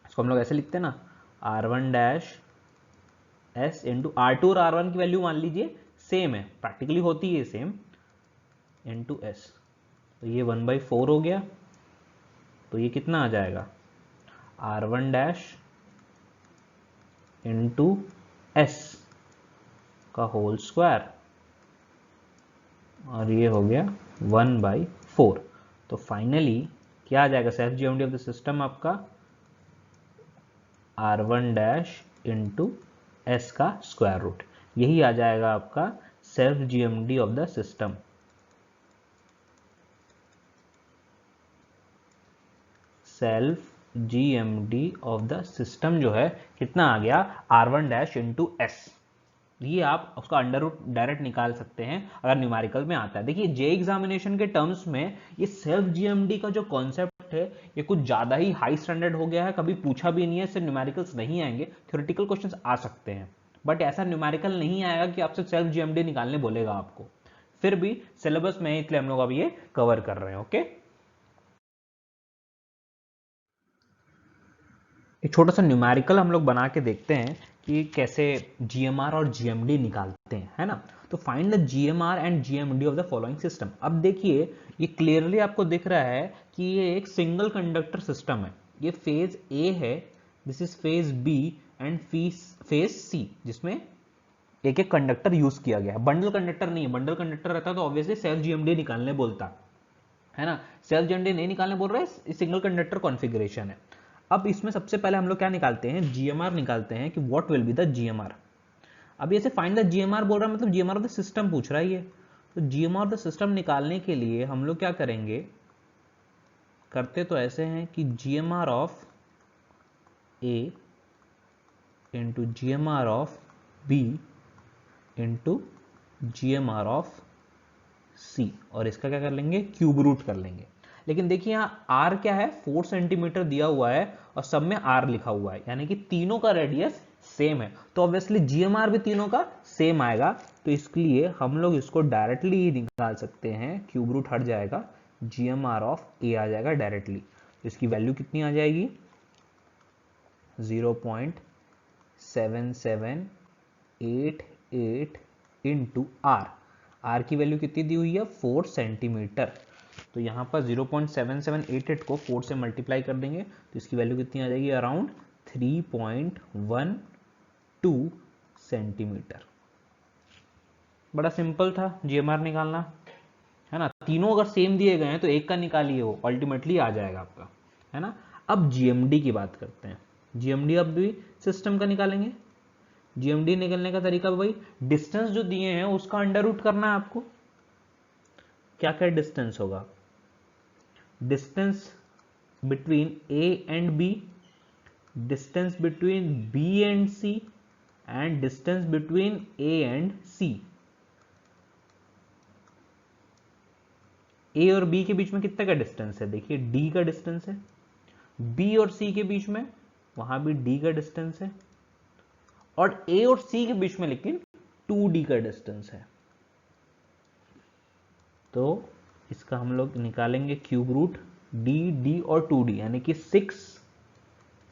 इसको हम लोग ऐसे लिखते हैं ना, R1 dash S into R2 और R1 की वैल्यू मान लीजिए सेम है, प्रैक्टिकली होती है सेम, इंटू एस, तो ये 1/4 हो गया, तो ये कितना आ जाएगा, R1 डैश इंटू एस, का होल स्क्वायर और ये हो गया 1/4। तो फाइनली क्या आ जाएगा self GMD of the system आपका r1 डैश इंटू एस का स्क्वायर रूट। यही आ जाएगा आपका self GMD of the system. Self GMD of the system जो है कितना आ गया r1 डैश इंटू एस। ये आप उसका अंडर रूट डायरेक्ट निकाल सकते हैं अगर न्यूमेरिकल में आता है। देखिए जे एग्जामिनेशन के टर्म्स में ये सेल्फ जीएमडी का जो कॉन्सेप्ट है ये कुछ ज्यादा ही हाई स्टैंडर्ड हो गया है, कभी पूछा भी नहीं है, सिर्फ न्यूमेरिकल्स नहीं आएंगे, थ्योरेटिकल क्वेश्चंस आ सकते हैं बट ऐसा न्यूमेरिकल नहीं आएगा कि आपसे सेल्फ जीएमडी निकालने बोलेगा आपको। फिर भी सिलेबस में इसलिए हम लोग अभी ये कवर कर रहे हैं। ओके, एक छोटा सा न्यूमेरिकल हम लोग बना के देखते हैं कि कैसे जीएमआर और जीएमडी निकालते हैं, है ना। तो find the GMR and GMD of the following system. अब देखिए ये क्लियरली आपको दिख रहा है कि ये एक सिंगल कंडक्टर सिस्टम है। ये फेज ए है, this is phase B and phase C, जिसमें एक एक कंडक्टर यूज किया गया है। बंडल कंडक्टर नहीं है, बंडल कंडक्टर रहता तो ऑब्वियसली सेल्फ जीएमडी निकालने बोलता है ना। सेल्फ जीएमडी नहीं निकालने बोल रहा है, सिंगल कंडक्टर कॉन्फ़िगरेशन है। अब इसमें सबसे पहले हम लोग क्या निकालते हैं, जीएमआर निकालते हैं कि what will be the GMR. अब ऐसे फाइंड द जीएमआर बोल रहा है, मतलब जीएमआर ऑफ द सिस्टम पूछ रहा है ये। तो जीएमआर ऑफ द सिस्टम निकालने के लिए हम लोग क्या करेंगे, करते तो ऐसे हैं कि GMR of A into GMR of B into GMR of C, और इसका क्या कर लेंगे, क्यूब रूट कर लेंगे। लेकिन देखिए यहाँ r क्या है, 4 सेंटीमीटर दिया हुआ है और सब में r लिखा हुआ है, यानी कि तीनों का रेडियस सेम है, तो ऑब्वियसली जीएमआर भी तीनों का सेम आएगा। तो इसलिए हम लोग इसको डायरेक्टली ही निकाल सकते हैं, क्यूब रूट हट जाएगा, जीएमआर ऑफ ए आ जाएगा डायरेक्टली। तो इसकी वैल्यू कितनी आ जाएगी, 0.7788 इंटू आर। आर की वैल्यू कितनी दी हुई है, 4 सेंटीमीटर। तो यहाँ पर 0.7788 को 4 से मल्टीप्लाई कर देंगे तो इसकी वैल्यू कितनी आ जाएगी, अराउंड 3.12 सेंटीमीटर। बड़ा सिंपल था जीएमआर निकालना, है ना। तीनों अगर सेम दिए गए हैं तो एक का निकालिए, वो अल्टीमेटली आ जाएगा आपका, है ना। अब जीएमडी की बात करते हैं। जीएमडी अब भी सिस्टम का निकालेंगे। जीएमडी निकलने का तरीका भाई, डिस्टेंस जो दिए हैं उसका अंडर रूट करना है आपको। क्या क्या डिस्टेंस होगा, distance between A and B, distance between B and C and distance between A and C. A और बी के बीच में कितने का डिस्टेंस है, देखिए डी का डिस्टेंस है। बी और सी के बीच में वहां भी डी का डिस्टेंस है, और ए और सी के बीच में लेकिन 2d का डिस्टेंस है। तो इसका हम लोग निकालेंगे क्यूब रूट, डी और 2d, यानी कि 6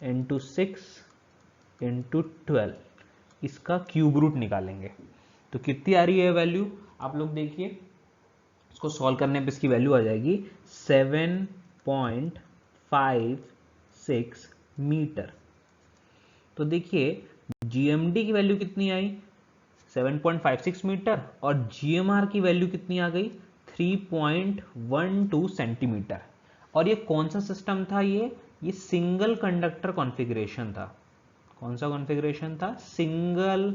इंटू 6 इंटू 12, इसका क्यूब रूट निकालेंगे। तो कितनी आ रही है वैल्यू, आप लोग देखिए, इसको सॉल्व करने पे इसकी वैल्यू आ जाएगी 7.56 मीटर। तो देखिए जीएमडी की वैल्यू कितनी आई, 7.56 मीटर, और जीएमआर की वैल्यू कितनी आ गई, 3.12 सेंटीमीटर। और ये कौन सा सिस्टम था, ये सिंगल कंडक्टर कॉन्फ़िगरेशन था। कौन सा कॉन्फ़िगरेशन था, सिंगल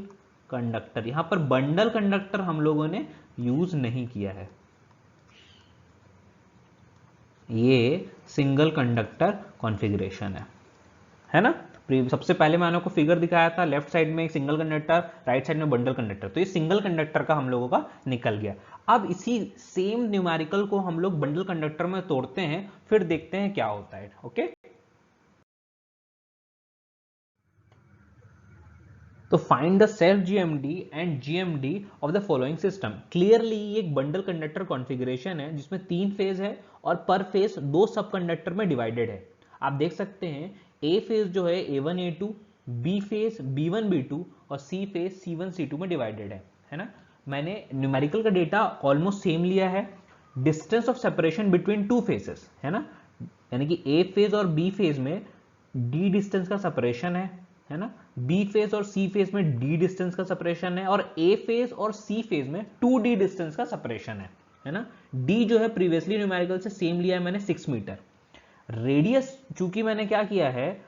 कंडक्टर। यहां पर बंडल कंडक्टर हम लोगों ने यूज नहीं किया है, ये सिंगल कंडक्टर कॉन्फ़िगरेशन है ना। सबसे पहले मैंने आपको फिगर दिखाया था, लेफ्ट साइड में एक सिंगल कंडक्टर, राइट साइड में बंडल कंडक्टर, तो ये सिंगल कंडक्टर का हम लोगों का निकल गया। अब इसी सेम न्यूमेरिकल को हम लोग बंडल कंडक्टर में तोड़ते हैं, फिर देखते हैं क्या होता है। ओके, तो find the self GMD and GMD of the following system. Clearly ये एक बंडल कंडक्टर कॉन्फ़िगरेशन है जिसमें 3 फेज है और पर फेज 2 सब कंडक्टर में डिवाइडेड है। आप देख सकते हैं ए फेज जो है A1 A2, B phase B1 B2 और सी फेज C1 C2 में डिवाइडेड है ना। मैंने न्यूमेरिकल का डेटा ऑलमोस्ट सेम लिया है। Distance of separation between 2 faces, है ना, यानी कि ए फेज और बी फेज में d डिस्टेंस का सेपरेशन है, है ना। बी फेज और सी फेज में डी डिस्टेंस का सेपरेशन है, और ए फेज और सी फेज में 2d डिस्टेंस का सेपरेशन है ना। डी जो है प्रीवियसली न्यूमेरिकल से सेम लिया है मैंने 6 मीटर। रेडियस चूंकि मैंने क्या किया है,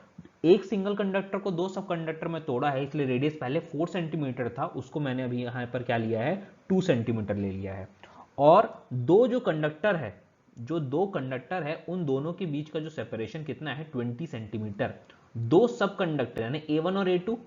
एक सिंगल कंडक्टर को दो सब कंडक्टर में तोड़ा है, इसलिए रेडियस पहले 4 सेंटीमीटर था, उसको मैंने अभी यहां पर क्या लिया है 2 सेंटीमीटर ले लिया है। और जो कंडक्टर है, जो दो कंडक्टर है, उन दोनों के बीच का जो सेपरेशन कितना है 20 सेंटीमीटर। दो सब कंडक्टर यानी A1 और A2,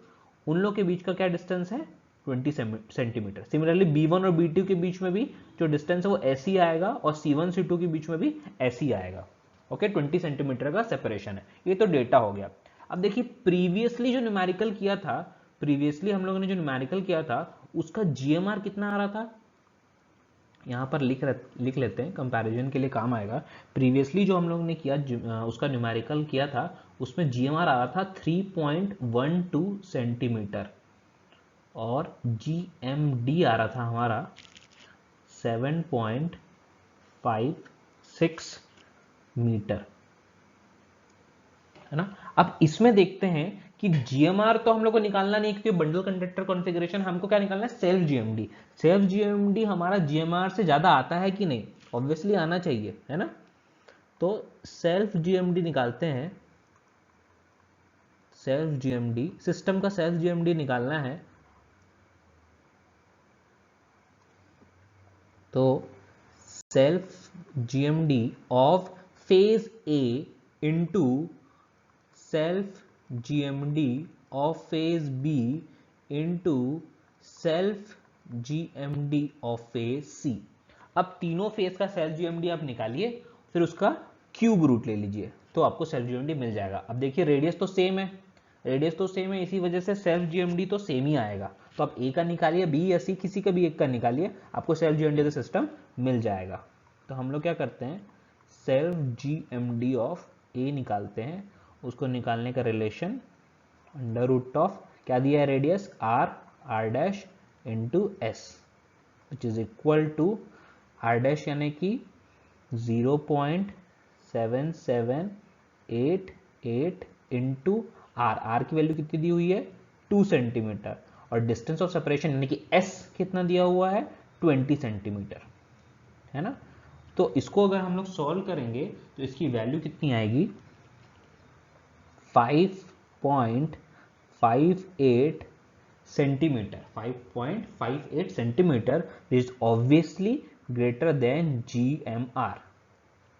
उन लोग के बीच का क्या डिस्टेंस है 20 सेंटीमीटर। सिमिलरली B1 और B2 के बीच में भी जो डिस्टेंस है वो ऐसे ही आएगा, और C1 C2 के बीच में भी ऐसे ही आएगा। ओके, 20 सेंटीमीटर का सेपरेशन है। ये तो डेटा हो गया। अब देखिए प्रीवियसली जो न्यूमेरिकल किया था, प्रीवियसली हम लोगों ने जो न्यूमेरिकल किया था उसका जीएमआर कितना आ रहा था, यहां पर लिख लेते हैं, कंपैरिजन के लिए काम आएगा। प्रीवियसली जो हम लोगों ने किया उसका न्यूमेरिकल किया था, उसमें जीएमआर आ रहा था 3.12 सेंटीमीटर, और जीएमडी आ रहा था हमारा 7.56 मीटर, है ना। अब इसमें देखते हैं कि जीएमआर तो हम लोग को निकालना नहीं, क्योंकि बंडल कंडक्टर कॉन्फ़िगरेशन, हमको क्या निकालना है सेल्फ जीएमडी। सेल्फ जीएमडी हमारा जीएमआर से ज्यादा आता है कि नहीं, ऑब्वियसली आना चाहिए, है ना। तो सेल्फ जीएमडी निकालते हैं। सेल्फ जीएमडी, सिस्टम का सेल्फ जीएमडी निकालना है, तो self GMD of phase A into self GMD of phase B into self GMD of phase C। अब तीनों फेज का सेल्फ GMD आप निकालिए, फिर उसका क्यूब रूट ले लीजिए, तो आपको सेल्फ GMD मिल जाएगा। अब देखिए रेडियस तो सेम है, रेडियस तो सेम है, इसी वजह से सेल्फ GMD तो सेम ही आएगा। तो आप ए का निकालिए, बी या सी, किसी का भी एक का निकालिए, आपको सेल्फ GMD का सिस्टम मिल जाएगा। तो हम लोग क्या करते हैं, सेल्फ GMD ऑफ ए निकालते हैं। उसको निकालने का रिलेशन अंडर रूट ऑफ क्या दिया है radius R dash into S, which is equal to R dash यानी कि 0.7788 इंटू आर की वैल्यू कितनी दी हुई है 2 सेंटीमीटर, और डिस्टेंस ऑफ सेपरेशन यानी कि एस कितना दिया हुआ है 20 सेंटीमीटर, है ना। तो इसको अगर हम लोग सॉल्व करेंगे तो इसकी वैल्यू कितनी आएगी 5.58 centimetre, 5.58 centimetre is obviously greater than GMR.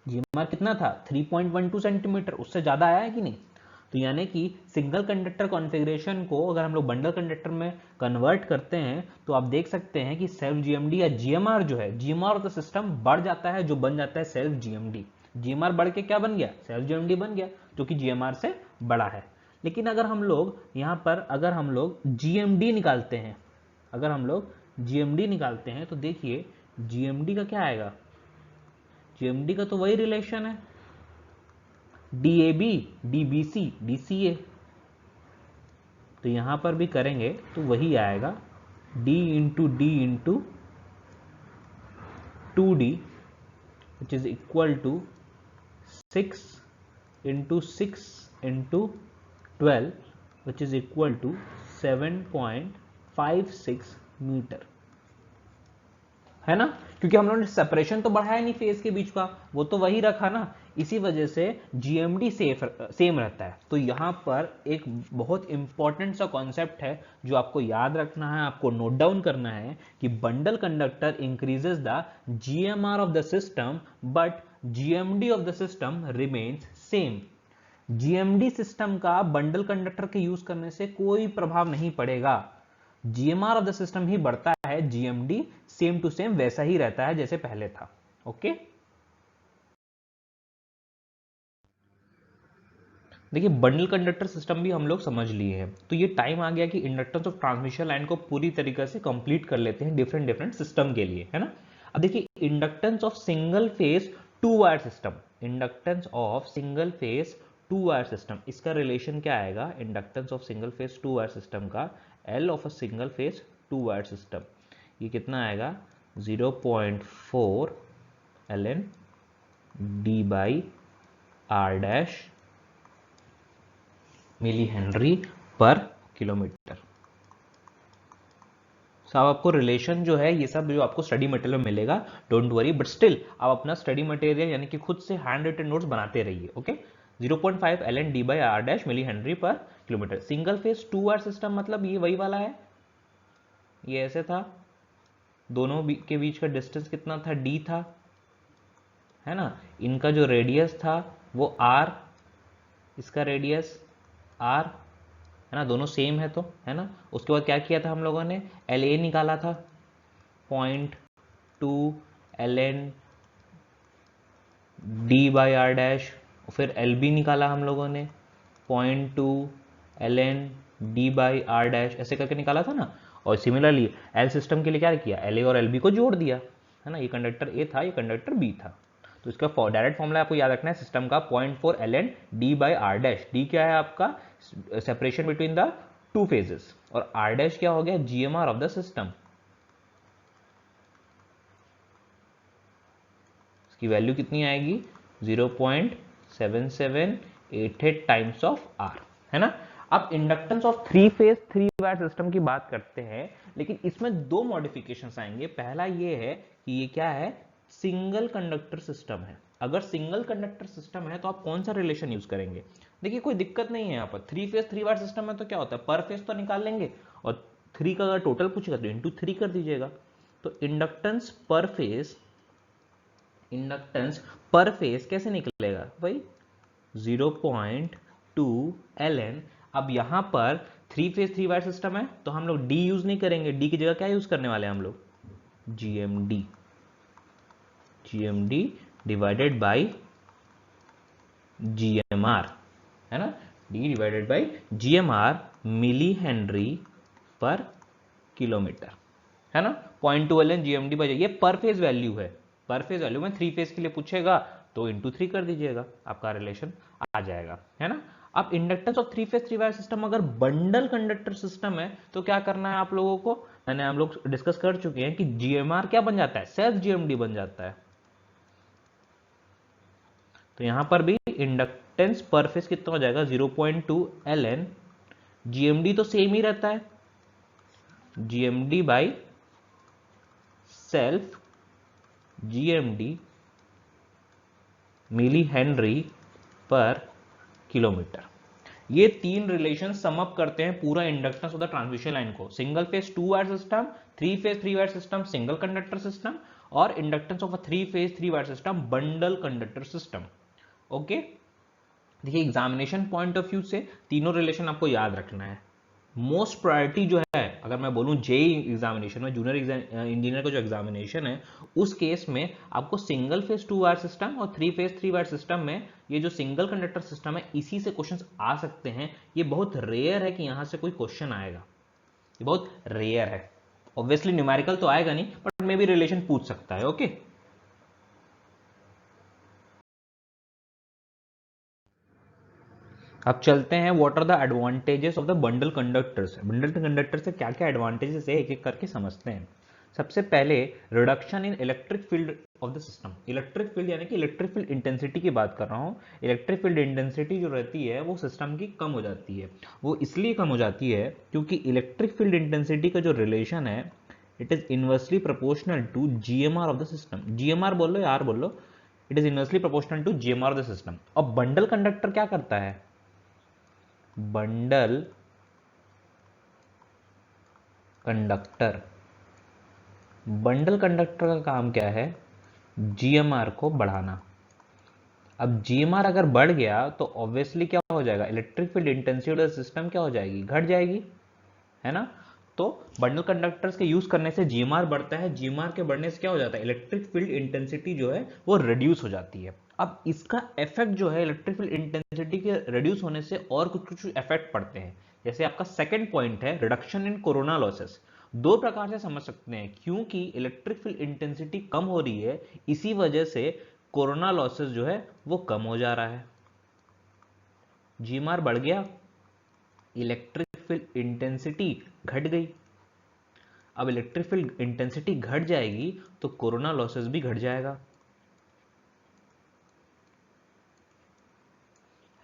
GMR कितना था 3.12 सेंटीमीटर, उससे ज्यादा आया है कि नहीं। तो यानी कि सिंगल कंडक्टर कॉन्फ़िगरेशन को अगर हम लोग बंडल कंडक्टर में कन्वर्ट करते हैं, तो आप देख सकते हैं कि सेल्फ जीएमडी या जीएमआर जो है, जीएमआर ऑफ द सिस्टम बढ़ जाता है, जो बन जाता है सेल्फ जीएमडी। जीएमआर बढ़ के क्या बन गया सेल्फ जीएमडी बन गया, जो कि जीएमआर से बड़ा है। लेकिन अगर हम लोग यहाँ पर अगर हम लोग जीएमडी निकालते हैं, अगर हम लोग जीएमडी निकालते हैं, तो देखिए जीएमडी का क्या आएगा, जीएमडी का तो वही रिलेशन है DAB DBC DCA, तो यहां पर भी करेंगे तो वही आएगा D into D into 2D which is equal to 6 into 6 into 12 which is equal to 7.56 metre, है ना। क्योंकि हम लोगों ने सेपरेशन तो बढ़ाया नहीं फेज के बीच का, वो तो वही रखा ना, इसी वजह से जीएमडी सेम रहता है। तो यहां पर एक बहुत इंपॉर्टेंट सा कॉन्सेप्ट है जो आपको याद रखना है, आपको नोट डाउन करना है कि bundle conductor increases the GMR of the system but GMD of the system remains same. GMD system का बंडल कंडक्टर के यूज करने से कोई प्रभाव नहीं पड़ेगा, जीएमआर ऑफ द सिस्टम ही बढ़ता है, जीएमडी सेम टू सेम वैसा ही रहता है जैसे पहले था। ओके, देखिए बंडल कंडक्टर सिस्टम भी हम लोग समझ लिए हैं, तो ये टाइम आ गया कि इंडक्टेंस ऑफ ट्रांसमिशन लाइन को पूरी तरीके से कंप्लीट कर लेते हैं डिफरेंट डिफरेंट सिस्टम के लिए, है ना। अब देखिए inductance of single phase two wire system, inductance of single phase two wire system, इसका रिलेशन क्या आएगा, inductance of single phase two wire system का L of a single phase two wire system, ये कितना आएगा 0.4 ln d by R dash milli henry पर किलोमीटर। अब आपको रिलेशन जो है ये सब जो आपको स्टडी मटेरियल में मिलेगा, डोंट वरी, बट स्टिल आप अपना स्टडी मटेरियल यानी कि खुद से हैंड रिटन नोट्स बनाते रहिए। Okay, 0.5 ln d by r dash milli henry पर kilometre. Single phase 2 wire system मतलब ये वही वाला है, ये ऐसे था, दोनों के बीच का डिस्टेंस कितना था, d था, है ना। इनका जो रेडियस था वो r, इसका रेडियस r, है ना, दोनों सेम है तो, है ना। उसके बाद क्या किया था हम लोगों ने, LA निकाला था 0.2 ln d by R dash, फिर LB निकाला हम लोगों ने 0.2 ln d by R dash, ऐसे करके निकाला था ना। और सिमिलरली L सिस्टम के लिए क्या किया, LA और LB को जोड़ दिया, है ना। ये कंडक्टर A था, ये कंडक्टर B था। तो इसका डायरेक्ट फॉर्मूला आपको याद रखना है सिस्टम का, 0.4 ln d by R dash. D क्या है आपका, separation between the two phases, और आर डैश क्या हो गया, GMR ऑफ द सिस्टम। इसकी वैल्यू कितनी आएगी, 0.7788 टाइम्स ऑफ आर, है ना। अब inductance of 3 phase 3 wire system की बात करते हैं, लेकिन इसमें दो मॉडिफिकेशंस आएंगे। पहला ये है कि ये क्या है, सिंगल कंडक्टर सिस्टम है। अगर सिंगल कंडक्टर सिस्टम है तो आप कौन सा रिलेशन यूज करेंगे, देखिए कोई दिक्कत नहीं है यहाँ पर। 3 फेज 3 वायर सिस्टम में तो क्या होता है, पर फेज तो निकाल लेंगे, और 3 का अगर टोटल पूछेगा तो इंटू 3 कर दीजिएगा। तो इंडक्टेंस पर फेज कैसे निकलेगा भाई, 0.2 ln। अब यहां पर 3 फेज 3 वायर सिस्टम है तो हम लोग डी यूज नहीं करेंगे, डी की जगह क्या यूज करने वाले हैं हम लोग, जीएमडी डिवाइडेड बाई जीएमआर, है ना, D divided by GMR milli henry पर किलोमीटर, है ना। 0.2 ln जीएमडी बाई, ये पर फेज वैल्यू है, पर फेज वैल्यू में 3 फेज के लिए पूछेगा तो इंटू 3 कर दीजिएगा, आपका रिलेशन आ जाएगा, है ना। अब inductance of 3 phase 3 wire system अगर बंडल कंडक्टर सिस्टम है तो क्या करना है आप लोगों को, मैंने हम लोग डिस्कस कर चुके हैं कि जीएमआर क्या बन जाता है, सेल्फ जीएमडी बन जाता है। तो यहां पर भी इंडक्टेंस पर फेज कितना हो जाएगा, 0.2 ln, जीएमडी तो सेम ही रहता है, GMD by self GMD milli henry पर किलोमीटर। ये तीन रिलेशन सम अप करते हैं पूरा inductance of the transmission line को। Single phase 2 wire system, 3 phase 3 wire system single conductor system, और inductance of a 3 phase 3 wire system bundle conductor system. Okay, देखिए एग्जामिनेशन पॉइंट ऑफ व्यू से तीनों रिलेशन आपको याद रखना है। मोस्ट प्रायोरिटी जो है, अगर मैं बोलूं जेई एग्जामिनेशन में, जूनियर इंजीनियर का जो एग्जामिनेशन है, उस केस में आपको सिंगल फेज 2 वायर सिस्टम और 3 फेज 3 वायर सिस्टम में ये जो सिंगल कंडक्टर सिस्टम है, इसी से क्वेश्चंस आ सकते हैं। ये बहुत रेयर है कि यहां से कोई क्वेश्चन आएगा, ये बहुत रेयर है। ऑब्वियसली न्यूमेरिकल तो आएगा नहीं, बट मे भी रिलेशन पूछ सकता है। ओके, अब चलते हैं what are the advantages of the bundle conductors. Bundle conductor से क्या क्या एडवांटेजेस है, एक एक करके समझते हैं। सबसे पहले reduction in electric field of the system. Electric field यानी कि इलेक्ट्रिक फील्ड इंटेंसिटी की बात कर रहा हूँ। इलेक्ट्रिक फील्ड इंटेंसिटी जो रहती है वो सिस्टम की कम हो जाती है। वो इसलिए कम हो जाती है क्योंकि इलेक्ट्रिक फील्ड इंटेंसिटी का जो रिलेशन है, it is inversely proportional to GMR of the system. GMR बोल लो या आर बोल लो, it is inversely proportional to GMR of the system. अब बंडल कंडक्टर क्या करता है, बंडल कंडक्टर का काम क्या है, जीएमआर को बढ़ाना। अब जीएमआर अगर बढ़ गया तो ऑब्वियसली क्या हो जाएगा, electric field intensity of system क्या हो जाएगी, घट जाएगी, है ना। तो बंडल कंडक्टर्स के यूज करने से जीएमआर बढ़ता है, जीएमआर के बढ़ने से क्या हो जाता है, इलेक्ट्रिक फील्ड इंटेंसिटी जो है वो रिड्यूस हो जाती है। अब इसका इफेक्ट जो है, इलेक्ट्रिक फील्ड इंटेंसिटी के रिड्यूस होने से और कुछ कुछ इफेक्ट पड़ते हैं। जैसे आपका सेकंड पॉइंट है रिडक्शन इन कोरोना लॉसेस। दो प्रकार से समझ सकते हैं, क्योंकि इलेक्ट्रिक फील्ड इंटेंसिटी कम हो रही है, इसी वजह से कोरोना लॉसेस जो है वो कम हो जा रहा है। जीएमआर बढ़ गया, इलेक्ट्रिक फील्ड इंटेंसिटी घट गई। अब इलेक्ट्रिक फील्ड इंटेंसिटी घट जाएगी तो कोरोना लॉसेस भी घट जाएगा,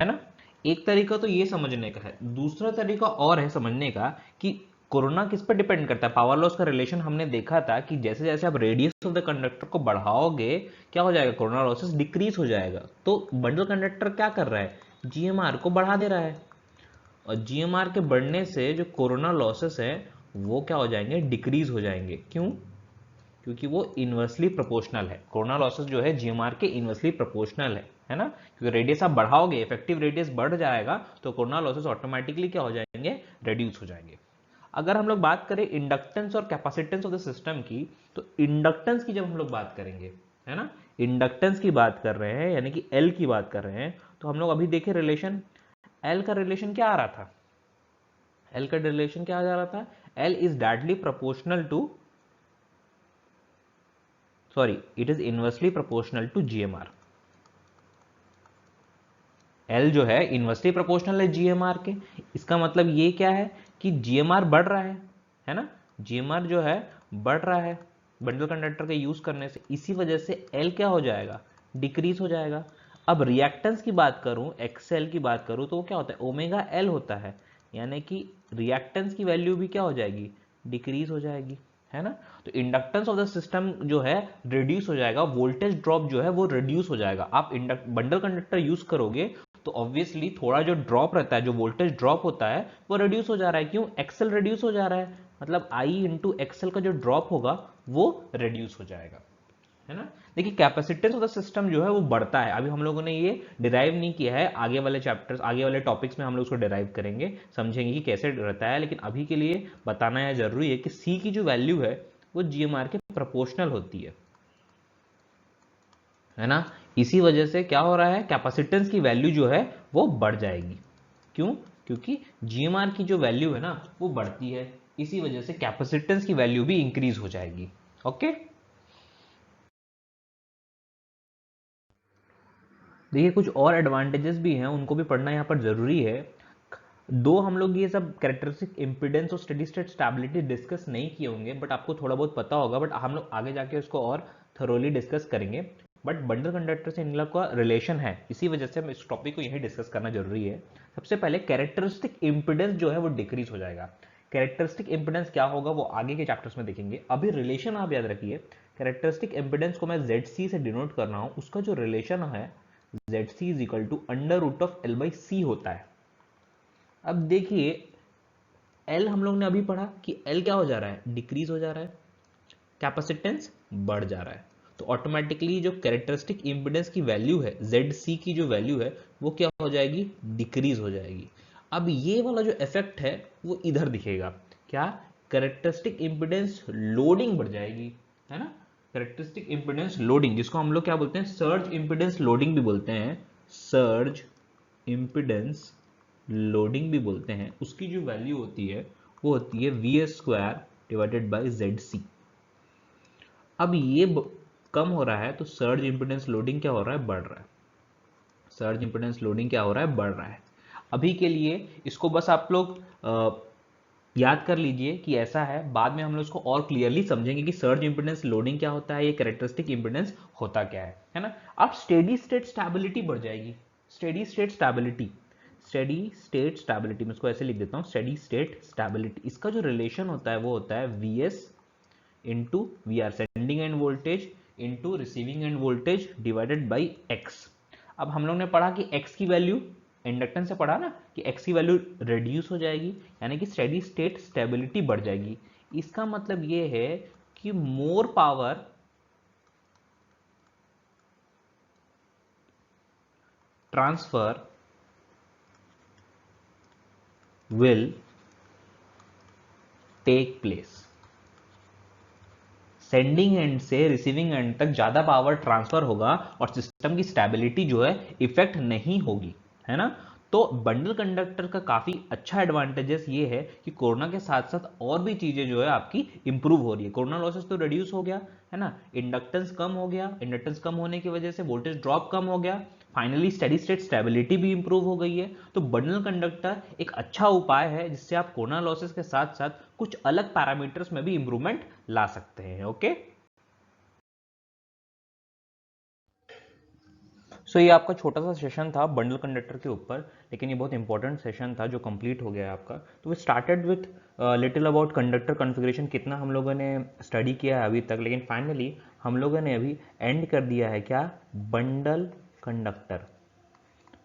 है ना। एक तरीका तो ये समझने का है, दूसरा तरीका और है समझने का कि कोरोना किस पर डिपेंड करता है। पावर लॉस का रिलेशन हमने देखा था कि जैसे जैसे आप रेडियस ऑफ द कंडक्टर को बढ़ाओगे क्या हो जाएगा, कोरोना लॉसेस डिक्रीज हो जाएगा। तो बंडल कंडक्टर क्या कर रहा है, जीएमआर को बढ़ा दे रहा है, और जीएमआर के बढ़ने से जो कोरोना लॉसेस है वो क्या हो जाएंगे, डिक्रीज हो जाएंगे। क्यों, क्योंकि वो इन्वर्सली प्रोपोर्शनल है। कोरोना लॉसेस जो है जीएमआर के इन्वर्सली प्रोपोर्शनल है ना, क्योंकि रेडियस आप बढ़ाओगे, इफेक्टिव रेडियस बढ़ जाएगा तो कोरोना लॉसेस ऑटोमेटिकली क्या हो जाएंगे, रेड्यूस हो जाएंगे। अगर हम लोग बात करें इंडक्टेंस और कैपेसिटेंस ऑफ द सिस्टम की, तो इंडक्टेंस की जब हम लोग बात करेंगे, है ना, इंडक्टेंस की बात कर रहे हैं यानी कि एल की बात कर रहे हैं, तो हम लोग अभी देखे रिलेशन, एल का रिलेशन क्या आ रहा था, एल का रिलेशन क्या आ जा रहा था, L is directly proportional to, sorry, it is inversely proportional to GMR. L जो है इनवर्सली प्रोपोर्शनल है जीएमआर के। इसका मतलब ये क्या है कि जीएमआर बढ़ रहा है ना, जीएमआर जो है बढ़ रहा है बंडल कंडक्टर के यूज करने से, इसी वजह से एल क्या हो जाएगा, डिक्रीज हो जाएगा। अब रिएक्टेंस की बात करूं, एक्सएल की बात करूं, तो वो क्या होता है, ओमेगा एल होता है, यानी कि रिएक्टेंस की वैल्यू भी क्या हो जाएगी, डिक्रीज हो जाएगी, है ना। तो इंडक्टेंस ऑफ द सिस्टम जो है रिड्यूस हो जाएगा, वोल्टेज ड्रॉप जो है वो रिड्यूस हो जाएगा। आप बंडल कंडक्टर यूज करोगे तो ऑब्वियसली थोड़ा जो ड्रॉप रहता है, जो वोल्टेज ड्रॉप होता है वो रिड्यूस हो जा रहा है। क्यों, एक्सेल रिड्यूस हो जा रहा है, मतलब आई इंटू एक्सेल का जो ड्रॉप होगा वो रिड्यूस हो जाएगा, है ना। देखिए कैपेसिटेंस ऑफ द सिस्टम जो है वो बढ़ता है। अभी हम लोगों ने ये डिराइव नहीं किया है, आगे वाले चैप्टर्स, आगे वाले टॉपिक्स में हम लोग उसको डिराइव करेंगे, समझेंगे कि कैसे रहता है। लेकिन अभी के लिए बताना यह जरूरी है कि सी की जो वैल्यू है वो जीएमआर के प्रोपोर्शनल होती है ना। इसी वजह से क्या हो रहा है, कैपेसिटेंस की वैल्यू जो है वो बढ़ जाएगी। क्यों, क्योंकि जीएमआर की जो वैल्यू है ना वो बढ़ती है, इसी वजह से कैपेसिटेंस की वैल्यू भी इंक्रीज हो जाएगी। ओके, देखिए कुछ और एडवांटेजेस भी हैं, उनको भी पढ़ना यहाँ पर जरूरी है। दो हम लोग ये सब कैरेक्टरिस्टिक इंपिडेंस और स्टेडी स्टेट स्टेबिलिटी डिस्कस नहीं किए होंगे, बट आपको थोड़ा बहुत पता होगा, बट हम लोग आगे जाके उसको और थरोली डिस्कस करेंगे। बट बंडल कंडक्टर से इन लोग का रिलेशन है, इसी वजह से हम इस टॉपिक को यही डिस्कस करना जरूरी है। सबसे पहले कैरेक्टरिस्टिक इंपिडेंस जो है वो डिक्रीज हो जाएगा। कैरेक्टरिस्टिक इंपिडेंस क्या होगा वो आगे के चैप्टर्स में देखेंगे, अभी रिलेशन आप याद रखिए। कैरेक्टरिस्टिक इंपिडेंस को मैं ZC से डिनोट कर रहा हूँ, उसका जो रिलेशन है ZC is equal to under root of L/C होता है। अब देखिए एल हम लोग ने अभी पढ़ा कि एल क्या हो जा रहा है, डिक्रीज हो जा रहा है, कैपेसिटेंस बढ़ जा रहा है, तो ऑटोमेटिकली जो कैरेक्टरिस्टिक इंपिडेंस की वैल्यू है, ZC की जो वैल्यू है वो क्या हो जाएगी, डिक्रीज हो जाएगी। अब ये वाला जो इफेक्ट है वो इधर दिखेगा, क्या, कैरेक्टरिस्टिक इंपिडेंस लोडिंग बढ़ जाएगी, है ना। कैरेक्टरिस्टिक इंपिडेंस लोडिंग, जिसको हम लोग क्या बोलते हैं, सर्ज इंपिडेंस लोडिंग भी बोलते हैं, सर्ज इंपिडेंस लोडिंग भी बोलते हैं, उसकी जो वैल्यू होती है वो होती है VS² डिवाइडेड बाई ZC। अब ये कम हो रहा है तो सर्ज इंपिडेंस लोडिंग क्या हो रहा है, बढ़ रहा है, सर्ज इंपिडेंस लोडिंग क्या हो रहा है, बढ़ रहा है। अभी के लिए इसको बस आप लोग याद कर लीजिए कि ऐसा है, बाद में हम लोग इसको और क्लियरली समझेंगे कि सर्ज इंपिडेंस लोडिंग क्या होता है, ये कैरेक्टरिस्टिक इंपिडेंस होता क्या है ना। अब स्टेडी स्टेट स्टेबिलिटी बढ़ जाएगी, steady state stability, steady state stability मैं इसको ऐसे लिख देता हूँ, स्टेडी स्टेट स्टेबिलिटी, इसका जो रिलेशन होता है वो होता है VS into VR, sending end voltage into receiving end voltage divided by X। अब हम लोग ने पढ़ा कि X की वैल्यू, इंडक्टेंस से पढ़ा ना कि X की वैल्यू रिड्यूस हो जाएगी, यानी कि स्टेडी स्टेट स्टेबिलिटी बढ़ जाएगी। इसका मतलब ये है कि more power transfer will take place, sending end से रिसीविंग एंड तक ज्यादा पावर ट्रांसफर होगा और सिस्टम की स्टेबिलिटी जो है इफेक्ट नहीं होगी, है ना। तो बंडल कंडक्टर का काफी अच्छा एडवांटेजेस ये है कि कोरोना के साथ साथ और भी चीजें जो है आपकी इंप्रूव हो रही है। कोरोना लॉसेस तो रिड्यूस हो गया, है ना, इंडक्टेंस कम हो गया, इंडक्टेंस कम होने की वजह से वोल्टेज ड्रॉप कम हो गया, फाइनली स्टेडी स्टेट स्टेबिलिटी भी इंप्रूव हो गई है। तो बंडल कंडक्टर एक अच्छा उपाय है जिससे आप कोरोना लॉसेस के साथ साथ कुछ अलग पैरामीटर्स में भी इंप्रूवमेंट ला सकते हैं। ओके, सो ये आपका छोटा सा सेशन था बंडल कंडक्टर के ऊपर, लेकिन ये बहुत इंपॉर्टेंट सेशन था जो कंप्लीट हो गया है आपका। तो we started with little about conductor configuration, कितना हम लोगों ने स्टडी किया है अभी तक, लेकिन फाइनली हम लोगों ने अभी एंड कर दिया है क्या, बंडल कंडक्टर।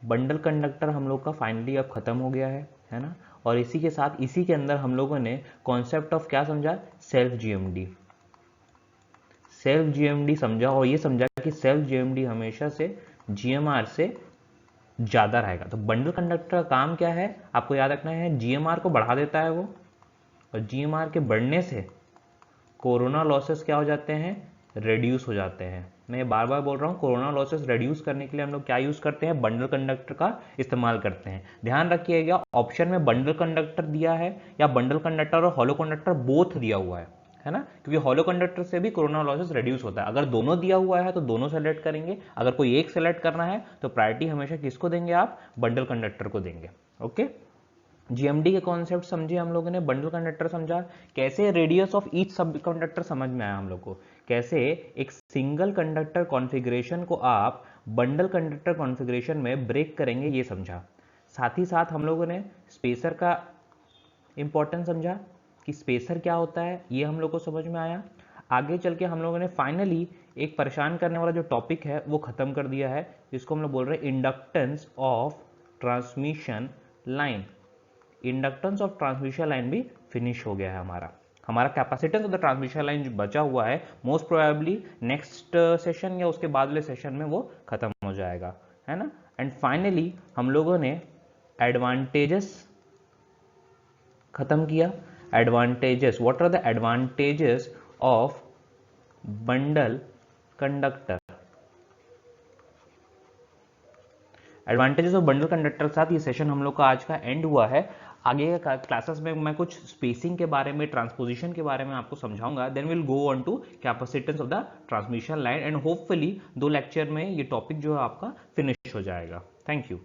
बंडल कंडक्टर हम लोग का फाइनली अब खत्म हो गया है ना। और इसी के साथ इसी के अंदर हम लोगों ने कॉन्सेप्ट ऑफ क्या समझा, सेल्फ जीएमडी। सेल्फ जीएमडी समझा, और ये समझा कि सेल्फ जीएमडी हमेशा से जीएमआर से ज्यादा रहेगा। तो बंडल कंडक्टर का काम क्या है, आपको याद रखना है, जीएमआर को बढ़ा देता है वो, और जीएमआर के बढ़ने से कोरोना लॉसेस क्या हो जाते हैं, रेड्यूस हो जाते हैं। मैं बार बार बोल रहा हूँ, कोरोना लॉसेस रेड्यूस करने के लिए हम लोग क्या यूज करते हैं, बंडल कंडक्टर का इस्तेमाल करते हैं। ध्यान रखिएगा, ऑप्शन में बंडल कंडक्टर दिया है या बंडल कंडक्टर और हॉलो कंडक्टर बोथ दिया हुआ है ना, क्योंकि हॉलो कंडक्टर से भी कोरोना लॉसेस रेड्यूस होता है। अगर दोनों दिया हुआ है तो दोनों सेलेक्ट करेंगे, अगर कोई एक सेलेक्ट करना है तो प्रायोरिटी हमेशा किसको देंगे आप, बंडल कंडक्टर को देंगे। ओके, जीएमडी के कॉन्सेप्ट समझे हम लोगों ने, बंडल कंडक्टर समझा, कैसे रेडियस ऑफ ईच सब कंडक्टर समझ में आया हम लोग को, कैसे एक सिंगल कंडक्टर कॉन्फ़िगरेशन को आप बंडल कंडक्टर कॉन्फ़िगरेशन में ब्रेक करेंगे, ये समझा। साथ ही साथ हम लोगों ने स्पेसर का इंपॉर्टेंस समझा कि स्पेसर क्या होता है, ये हम लोग को समझ में आया। आगे चल के हम लोगों ने फाइनली एक परेशान करने वाला जो टॉपिक है वो खत्म कर दिया है, जिसको हम लोग बोल रहे हैं inductance of transmission line. Inductance of transmission line भी फिनिश हो गया है हमारा capacitance of the transmission line जो बचा हुआ है, मोस्ट प्रोबेबली नेक्स्ट सेशन या उसके बाद वाले सेशन में वो खत्म हो जाएगा, है ना। एंड फाइनली हम लोगों ने एडवांटेजेस खत्म किया। Advantages, what are the advantages of bundle conductor. Advantages of bundle conductor के साथ ये सेशन हम लोग का आज का एंड हुआ है। आगे का क्लासेस में मैं कुछ स्पेसिंग के बारे में, ट्रांसपोजिशन के बारे में आपको समझाऊंगा। Then will go on to capacitance of the transmission line, and hopefully 2 lecture में ये टॉपिक जो है आपका फिनिश हो जाएगा। Thank you.